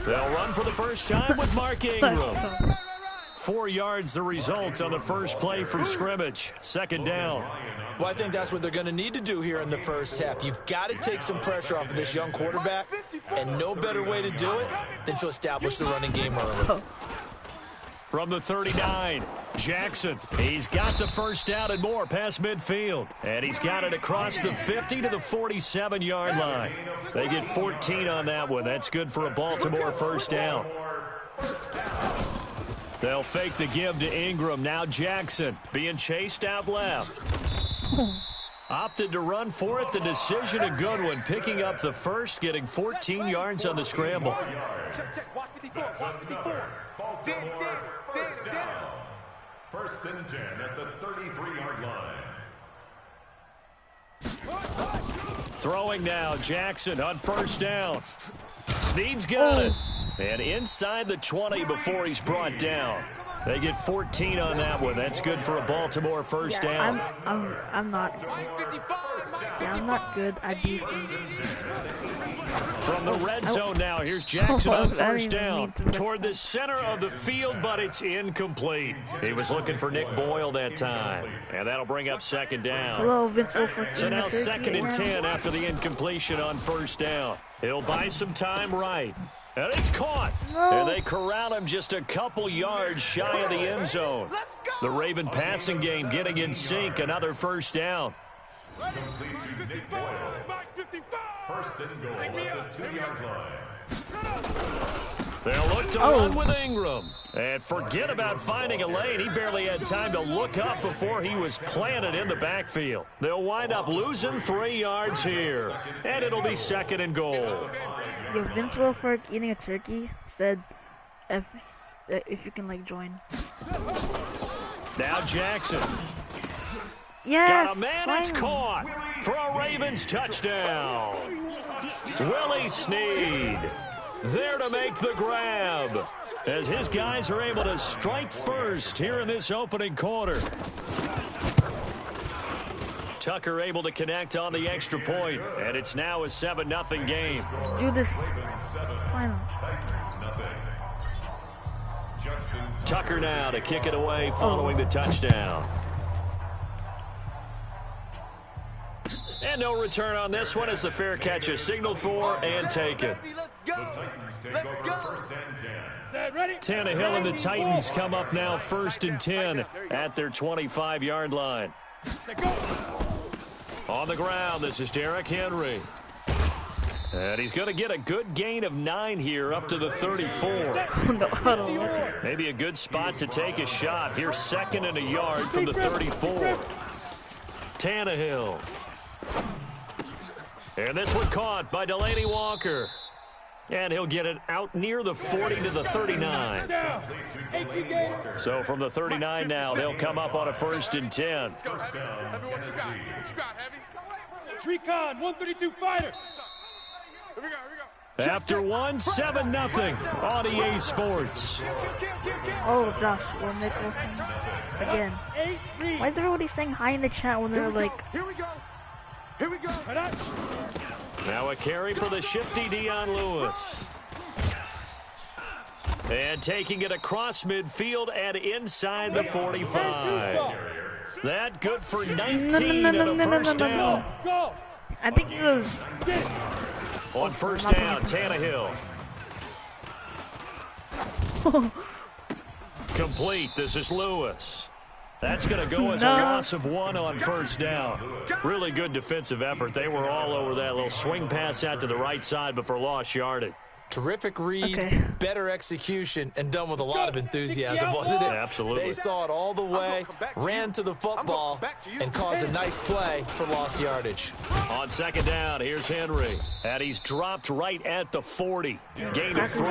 They'll run for the first time with Mark Ingram. 4 yards the result on the first play from scrimmage. 2nd down. Well, I think that's what they're going to need to do here in the first half. You've got to take some pressure off of this young quarterback, and no better way to do it than to establish the running game early. From the 39, Jackson. He's got the first down and more past midfield. And he's got it across the 50 to the 47-yard line. They get 14 on that one. That's good for a Baltimore first down. They'll fake the give to Ingram. Now Jackson being chased out left. Opted to run for it. The decision a good one. Picking up the first, getting 14 yards on the scramble. First and 10 at the 33-yard line. Throwing now, Jackson on first down. Snead's got it. And inside the 20 before he's brought down. They get 14 on that one. That's good for a Baltimore first down. I'm not good at defense. From the red zone now, here's Jackson on first down. Toward the center of the field, but it's incomplete. He was looking for Nick Boyle that time. And that'll bring up 2nd down. So now 2nd and 10 after the incompletion on first down. He'll buy some time right. And it's caught. And they corral him just a couple yards shy of the end zone. The Raven passing game getting in sync. Another first down. First and goal at the 2-yard line. They'll look to run with Ingram. And forget about finding a lane. He barely had time to look up before he was planted in the backfield. They'll wind up losing 3 yards here. And it'll be 2nd and goal. Yo, Vince Wilfork eating a turkey said if you can like join. Now Jackson. Yes, got a man, it's caught for a Ravens touchdown. Willie Snead there to make the grab as his guys are able to strike first here in this opening quarter. Tucker able to connect on the extra point, and it's now a 7-0 game. Do this. Final. Tucker now to kick it away following the touchdown. And no return on this one as the fair catch is signaled for and taken. Tannehill and the Titans come up now 1st and 10 at their 25-yard line. On the ground, this is Derrick Henry. And he's going to get a good gain of 9 here up to the 34. Maybe a good spot to take a shot. Here's 2nd and a yard from the 34. Tannehill. And this one caught by Delaney Walker. And he'll get it out near the 40 to the 39. So from the 39 now, they'll come up on a 1st and 10. Recon, 132 fighter. After 7-0 on EA Sports. Oh, Josh, or Nicholson. Again. Why is everybody saying hi in the chat when they're like... Here we go. Here we go. Now a carry for the shifty Dion Lewis. And taking it across midfield and inside the 45. That good for 19 and a first down. I think it was... On first down, Tannehill. Complete. This is Lewis. That's going to go as a loss of 1 on first down. Really good defensive effort. They were all over that little swing pass out to the right side before lost yardage. Terrific read, better execution, and done with a lot of enthusiasm, wasn't it? Absolutely. They saw it all the way, ran to the football, and caused a nice play for lost yardage. On second down, here's Henry. And he's dropped right at the 40. Gain of 3.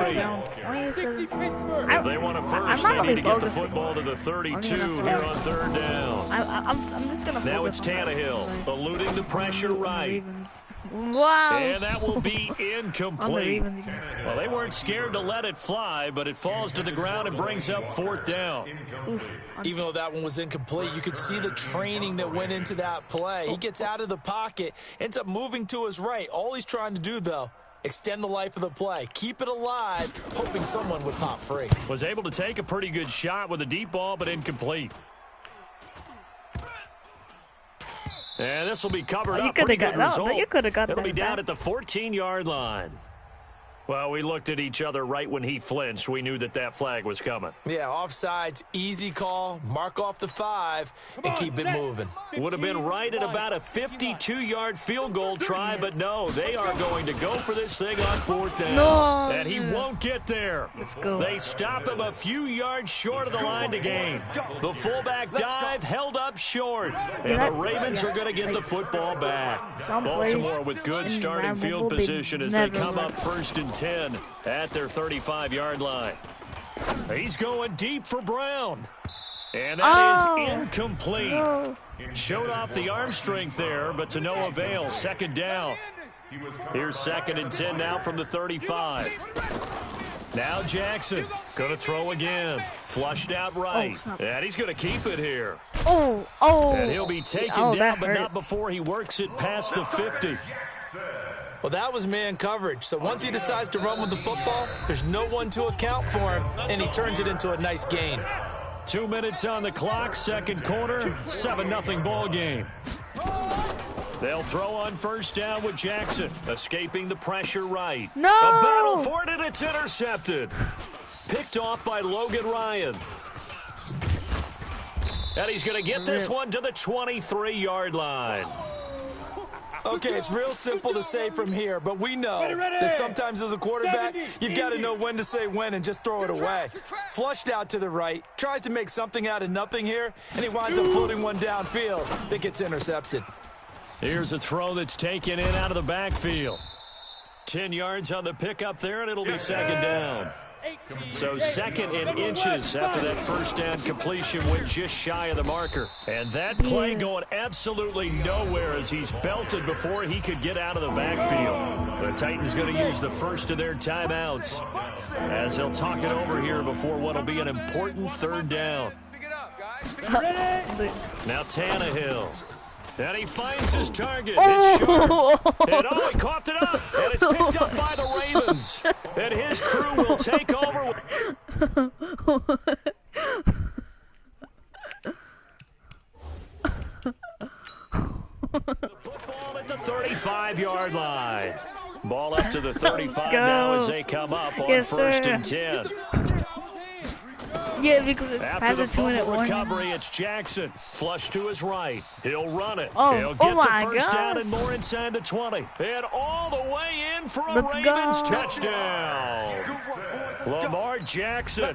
If they want to first, they need to get the football to the 32 here on third down. I'm just going to Now it's Tannehill, eluding the pressure right. Wow. And that will be incomplete. Well, they weren't scared to let it fly, but it falls to the ground and brings up fourth down. Even though that one was incomplete, you could see the training that went into that play. He gets out of the pocket, ends up moving to his right. All he's trying to do, though, extend the life of the play, keep it alive, hoping someone would pop free. Was able to take a pretty good shot with a deep ball, but incomplete. And this will be covered up. Pretty good result. But you could have got that. It'll be down at the 14-yard line. Well, we looked at each other right when he flinched. We knew that that flag was coming. Yeah, offsides, easy call, mark off the 5, and keep it moving. Would have been right at about a 52-yard field goal try, but no, they are going to go for this thing on fourth down. No. And he won't get there. Let's go. They stop him a few yards short of the line to gain. The fullback dive held up short. And the Ravens are going to get the football back. Baltimore with good starting field position as they come up first and 10 at their 35-yard line. He's going deep for Brown. And that is incomplete. No. Showed off the arm strength there, but to no avail. Second down. Here's second and 10 now from the 35. Now Jackson going to throw again. Flushed out right. And he's going to keep it here. And he'll be taken down, but not before he works it past the 50. Well, that was man coverage. So once he decides to run with the football, there's no one to account for him, and he turns it into a nice gain. 2 minutes on the clock, second quarter, 7-0 ball game. They'll throw on first down with Jackson, escaping the pressure right. No! A battle for it, and it's intercepted. Picked off by Logan Ryan. And he's going to get this one to the 23-yard line. Okay, it's real simple to say from here, but we know that sometimes as a quarterback, you've got to know when to say when and just throw it away. Flushed out to the right, tries to make something out of nothing here, and he winds up floating one downfield that gets intercepted. Here's a throw that's taken in out of the backfield. 10 yards on the pickup there, and it'll be second down. So second in inches after that first down completion went just shy of the marker. And that play going absolutely nowhere as he's belted before he could get out of the backfield. The Titans going to use the first of their timeouts as they'll talk it over here before what will be an important third down. Now Tannehill. And he finds his target. It's short. And he coughed it up. And it's picked up by the Ravens. And his crew will take over. The football at the 35-yard line. Ball up to the 35 now as they come up on first and 10. Yeah, because it's after the fumble recovery, it's Jackson. Flush to his right. He'll run it. He'll get the first down and more inside the 20. And all the way in for a Ravens touchdown. Lamar Jackson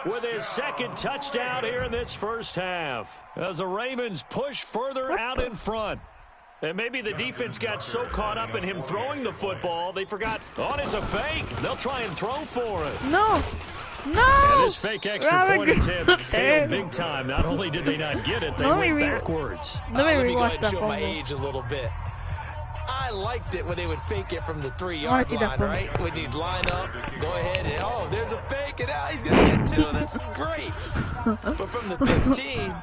with his second touchdown here in this first half. As the Ravens push further out in front. And maybe the defense got so caught up in him throwing the football, they forgot, it's a fake. They'll try and throw for it. No. And this fake extra point attempt failed big time. Not only did they not get it, they went backwards. Let me go ahead and show my age a little bit. I liked it when they would fake it from the 3-yard line, right? When you'd line up, go ahead, and there's a fake, and now he's going to get two. That's great. But from the 15,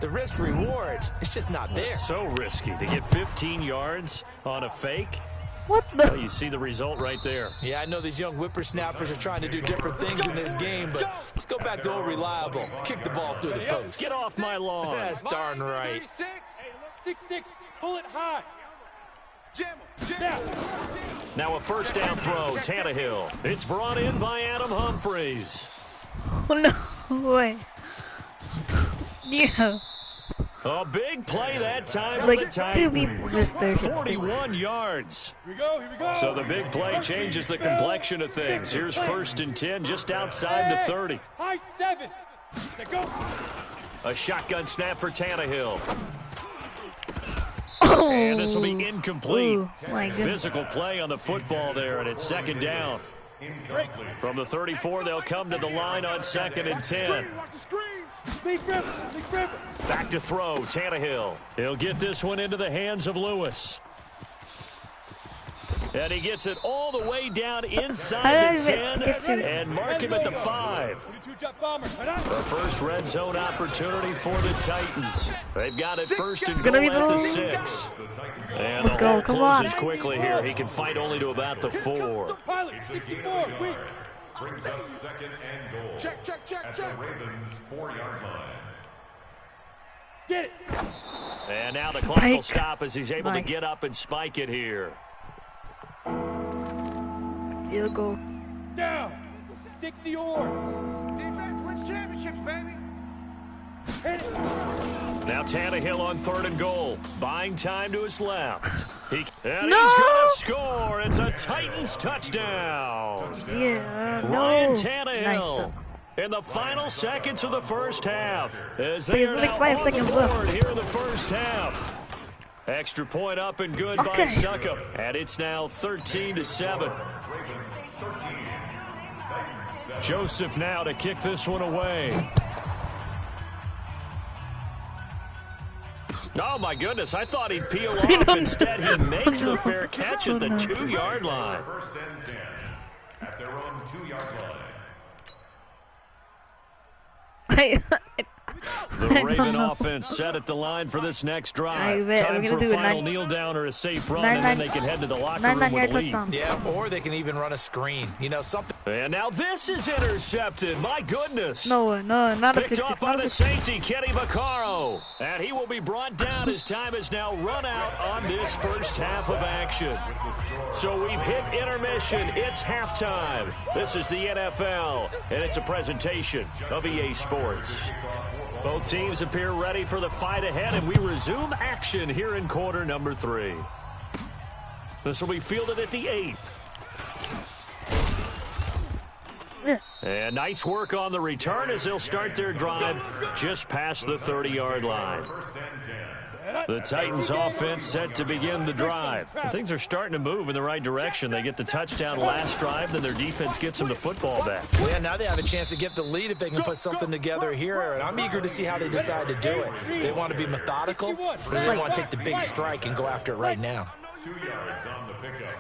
the risk-reward, it's just not there. It's so risky to get 15 yards on a fake. What the? Well, you see the result right there. Yeah, I know these young whippersnappers are trying to do different things in this game, but let's go back to old reliable. Kick the ball through the post. Get off my lawn. That's darn right. 6-6, pull it high. Now a first down throw, Tannehill. It's brought in by Adam Humphries. Oh, no way. Yeah. A big play that time for Like the 2 people Titans. missed their 41 yards. Here we go. So the big play changes the complexion of things. Here's 1st and 10 just outside the 30. High 7. Go. A shotgun snap for Tannehill. Oh. And this will be incomplete. Ooh, my goodness. Physical play on the football there, and it's 2nd down. From the 34, they'll come to the line on 2nd and 10. Back to throw, Tannehill. He'll get this one into the hands of Lewis. And he gets it all the way down inside the 10 and mark him at the 5. The first red zone opportunity for the Titans. They've got it 1st and goal at the 6. And Let's the go, hole come closes on. quickly here. He can fight only to about the 4. Brings up 2nd and goal. Check. At the Ravens' 4-yard line. Get it. And now the clock will Spike. stop as he's able to Nice. get up and spike it here. Field goal. Down. 60 oars. Defense wins championships, baby. Now Tannehill on 3rd and goal. Buying time to his left. And No! he's going to score. It's a Titans touchdown. Yeah, Ryan no. Tannehill. Nice. In the final seconds of the first half. As Wait, they it's are like now 5 on seconds the left. board here in the first half. Extra point up and good by Okay. Suckup. And it's now 13-7. Joseph now to kick this one away. Oh, my goodness. I thought he'd peel off. Instead, he makes the fair catch at the 2-yard line. 1st and 10 at their own 2-yard line. The Raven offense set at the line for this next drive. Time for a final kneel down or a safe run, and then they can head to the locker room with a lead. Yeah, or they can even run a screen. You know, something. And now this is intercepted. My goodness. No, not a Picked pick off six. by Not a the pick six. safety, Kenny Vaccaro. And he will be brought down as time is now run out on this first half of action. So we've hit intermission. It's halftime. This is the NFL, and it's a presentation of EA Sports. Both teams appear ready for the fight ahead, and we resume action here in quarter number 3. This will be fielded at the 8. And nice work on the return as they'll start their drive just past the 30-yard line. The Titans offense set to begin the drive. And things are starting to move in the right direction. They get the touchdown last drive, then their defense gets them the football back. Yeah, now they have a chance to get the lead if they can put something together here. And I'm eager to see how they decide to do it. They want to be methodical, or they want to take the big strike and go after it right now. 2 yards on the pickup.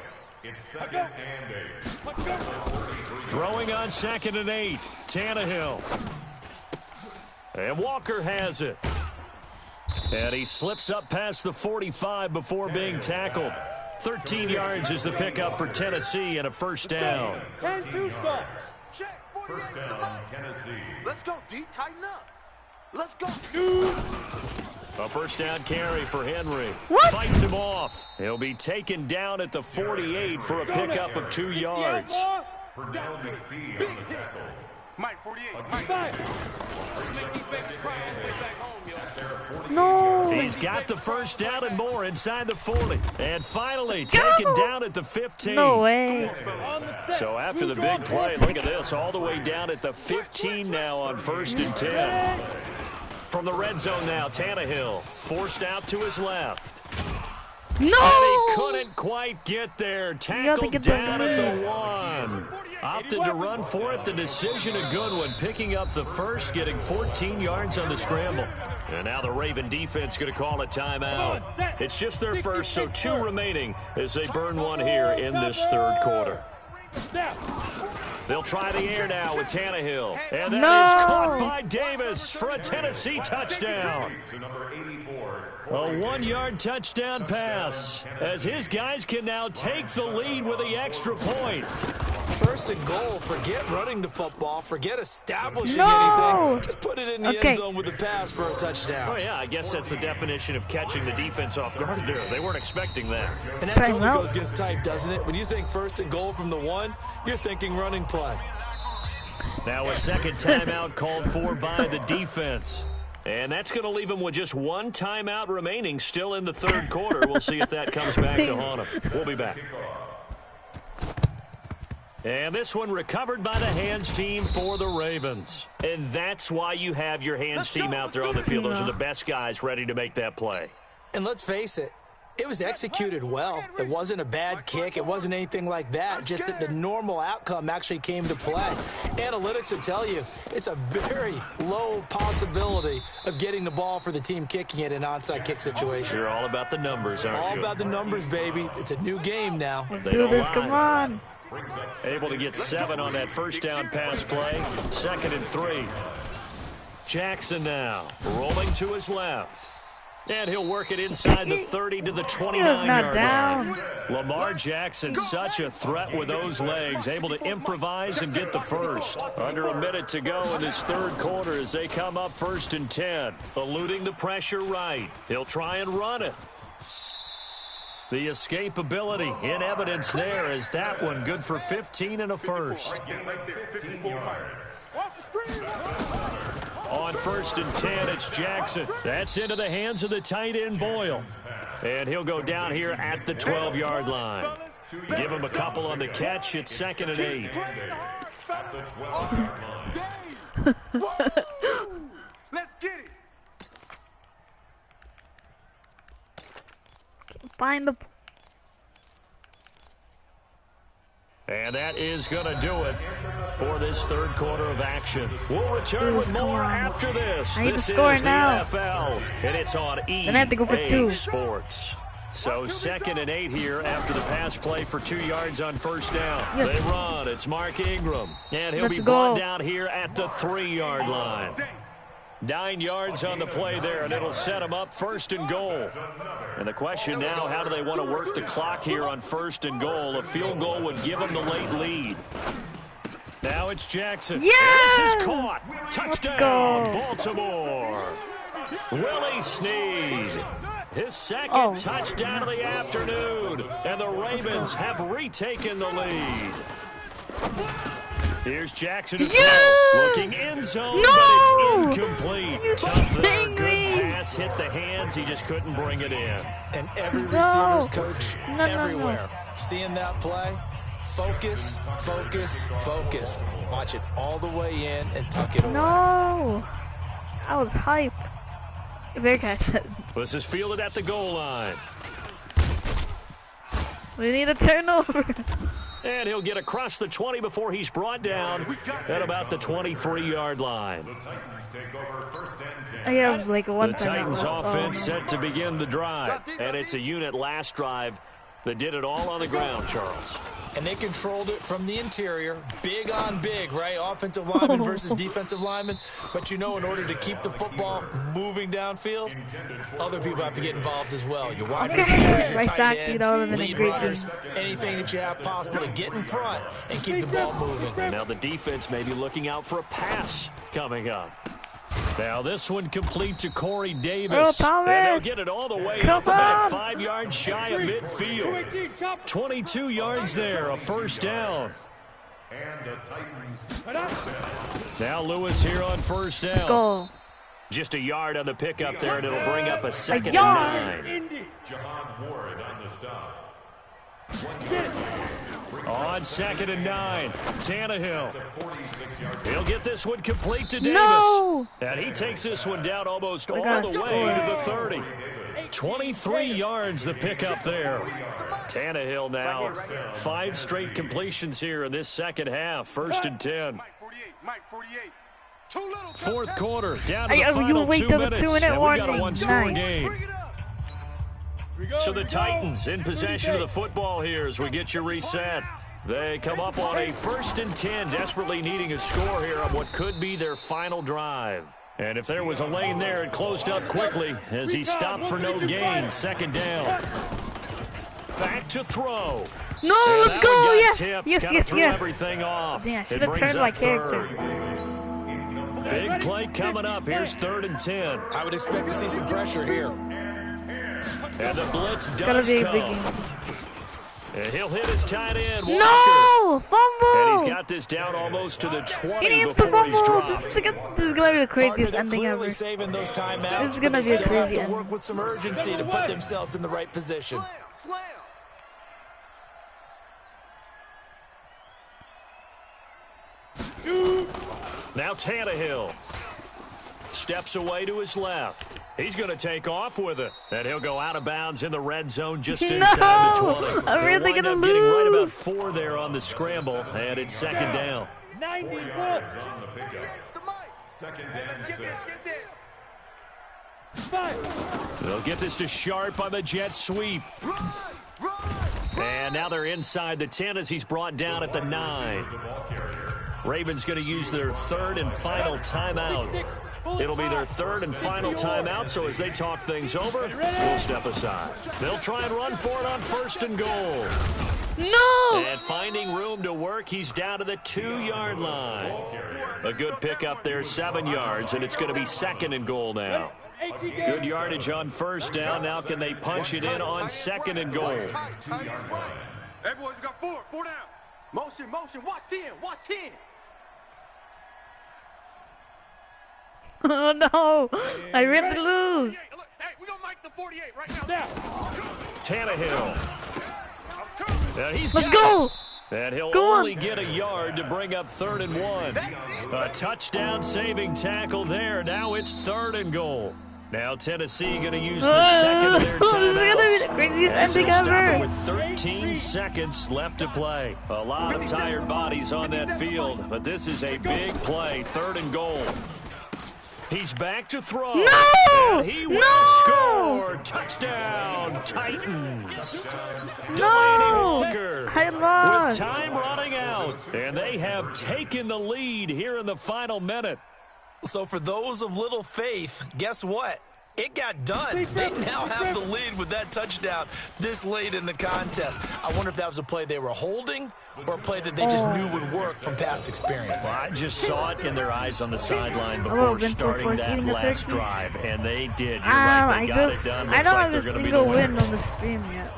It's 2nd and 8. Throwing on 2nd and 8. Tannehill. And Walker has it. And he slips up past the 45 before being tackled. 13 yards is the pickup for Tennessee and a first down. 10-2 starts. Check. First down, Tennessee. Let's go, D. Tighten up. Let's go. A first down carry for Henry. What? Fights him off. He'll be taken down at the 48 for a pickup of 2 yards. Pernell McPhee on the tackle. Mike 48. Mike. No. He's got the first down and more inside the 40. And finally taken down at the 15. No way. So after the big play, look at this, all the way down at the 15 now on 1st and 10. From the red zone now, Tannehill forced out to his left. No! And he couldn't quite get there. Tackled get down those at the 1. Opted to run for it. The decision a good one. Picking up the first, getting 14 yards on the scramble. And now the Raven defense going to call a timeout. It's just their first, so 2 remaining as they burn one here in this 3rd quarter. They'll try the air now with Tannehill. And that is caught by Davis for a Tennessee touchdown. A 1-yard touchdown pass as his guys can now take the lead with the extra point. 1st and goal. Forget running the football. Forget establishing anything. Just put it in the end zone with the pass for a touchdown. Oh, yeah, I guess that's the definition of catching the defense off guard there. They weren't expecting that. And that totally goes against type, doesn't it? When you think 1st and goal from the 1, you're thinking running play. Now a second timeout called for by the defense. And that's going to leave him with just one timeout remaining still in the third quarter. We'll see if that comes back to haunt him. We'll be back. And this one recovered by the hands team for the Ravens. And that's why you have your hands team out there on the field. Those are the best guys ready to make that play. And let's face it, it was executed well. It wasn't a bad kick. It wasn't anything like that. Just that the normal outcome actually came to play. Analytics will tell you it's a very low possibility of getting the ball for the team kicking it in an onside kick situation. You're all about the numbers, aren't you? All about the numbers, baby. It's a new game now. Let's do this. Come on. Able to get 7 on that first down pass play. 2nd and 3. Jackson now rolling to his left. And he'll work it inside the 30 to the 29-yard line. Lamar Jackson, such a threat with those legs, able to improvise and get the first. Under a minute to go in this third quarter as they come up 1st and 10. Eluding the pressure right. He'll try and run it. The escapability in evidence there as that one good for 15 and a first. On 1st and 10, it's Jackson. That's into the hands of the tight end, Boyle. And he'll go down here at the 12-yard line. Give him a couple on the catch. It's 2nd and 8. Let's get it. Find the... And that is going to do it for this third quarter of action. We'll return with more after this. I need This to score is the now. NFL, and it's on Then I have to go for 2. Sports. So 2nd and 8 here after the pass play for 2 yards on first down. Yes. They run. It's Mark Ingram. And he'll Let's be brought go. down here at the 3-yard line. 9 yards on the play there, and it'll set them up 1st and goal. And the question now, how do they want to work the clock here on 1st and goal? A field goal would give them the late lead. Now it's Jackson. Yes! This is caught. Touchdown, Baltimore. Willie Snead. His second touchdown of the afternoon. And the Ravens have retaken the lead. Here's Jackson to throw. Looking end zone, but it's incomplete. Tough there. Good pass. Hit the hands. He just couldn't bring it in. And every receiver's coach everywhere. Seeing that play, focus, focus, focus. Watch it all the way in and tuck it away. No. I was hype. You better catch it. This is fielded at the goal line. We need a turnover. And he'll get across the 20 before he's brought down at about the 23-yard line. I have like a one The Titans offense set to begin the drive. And it's a unit last drive that did it all on the ground, Charles. And they controlled it from the interior. Big on big, right? Offensive lineman versus defensive lineman. But you know, in order to keep the football moving downfield, other people have to get involved as well. Your wide receivers, your tight ends, lead runners, anything that you have possible to get in front and keep the ball moving. Now the defense may be looking out for a pass coming up. Now this one complete to Corey Davis. And they'll get it all the way up about 5 yards shy of midfield. 22 yards there, a first down. And the Titans. Now Lewis here on first down. Let's go. Just a yard on the pickup there, and it'll bring up a 2nd and 9. Jahan Ward on the stop. On 2nd and 9, Tannehill. He'll get this one complete to Davis. No! And he takes this one down almost all the way to the 30. 23 yards the pickup there. Tannehill now 5 straight completions here in this second half. 1st and 10. Fourth quarter, down to the final 2 minutes, and we got a one-score game. So the Titans in possession of the football here as we get you reset. They come up on a 1st and 10, desperately needing a score here on what could be their final drive. And if there was a lane there, it closed up quickly as he stopped for no gain. 2nd down. Back to throw. No, and let's go. Yes, tipped, yes. Everything off. Damn, I should have turned my character. Big play coming up. Here's 3rd and 10. I would expect to see some pressure here. And the blitz does Gotta be a big come. game. And he'll hit his tight end, Walker. No! Fumble! And he's got this down almost to the 20 He needs before to he's fumble. dropped. This is gonna be the craziest ending ever. Saving those timeouts, This is gonna be a still have crazy to ending. work with some urgency to put themselves in the right position. Now Tannehill steps away to his left. He's going to take off with it. And he'll go out of bounds in the red zone just inside the 20. I'm really going to lose. Getting right about 4 there on the scramble, and it's second down. 90 on the pickup. Second and 6. They'll get this to Sharp on the jet sweep. And now they're inside the 10 as he's brought down at the 9. Ravens going to use their third and final timeout. It'll be their third and final timeout, so as they talk things over, we'll step aside. They'll try and run for it on first and goal. No! And finding room to work, he's down to the 2-yard line. A good pickup there, 7 yards, and it's going to be second and goal now. Good yardage on first down. Now can they punch it in on second and goal? Hey, boys, we got 4 down. Motion, watch 10, watch 10. Oh no! I really lose. Hey, we're gonna make the 48 right now. Tannehill. And Let's go! And he'll only get a yard to bring up 3rd and 1. A touchdown saving tackle there. Now it's 3rd and goal. Now Tennessee going to use the second of their timeouts. This is going to be the craziest ending ever. With 13 seconds left to play. A lot of tired bodies on that field, but this is a big play. 3rd and goal. He's back to throw. No! And he will score. Touchdown, Titans. Delaney Walker. I lost. With time running out. And they have taken the lead here in the final minute. So for those of little faith, guess what? It got done. They now have the lead with that touchdown this late in the contest. I wonder if that was a play they were holding or a play that they just knew would work from past experience. Well, I just saw it in their eyes on the sideline before starting that last drive, and they did. You're right, they got it done. I don't have a single win on the stream yet.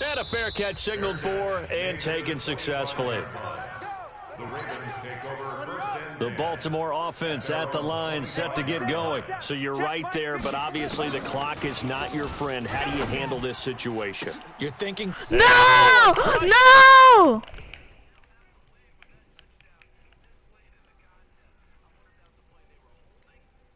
And a fair catch signaled for and taken successfully. The Baltimore offense at the line, set to get going. So you're right there, but obviously the clock is not your friend. How do you handle this situation? You're thinking... No! No!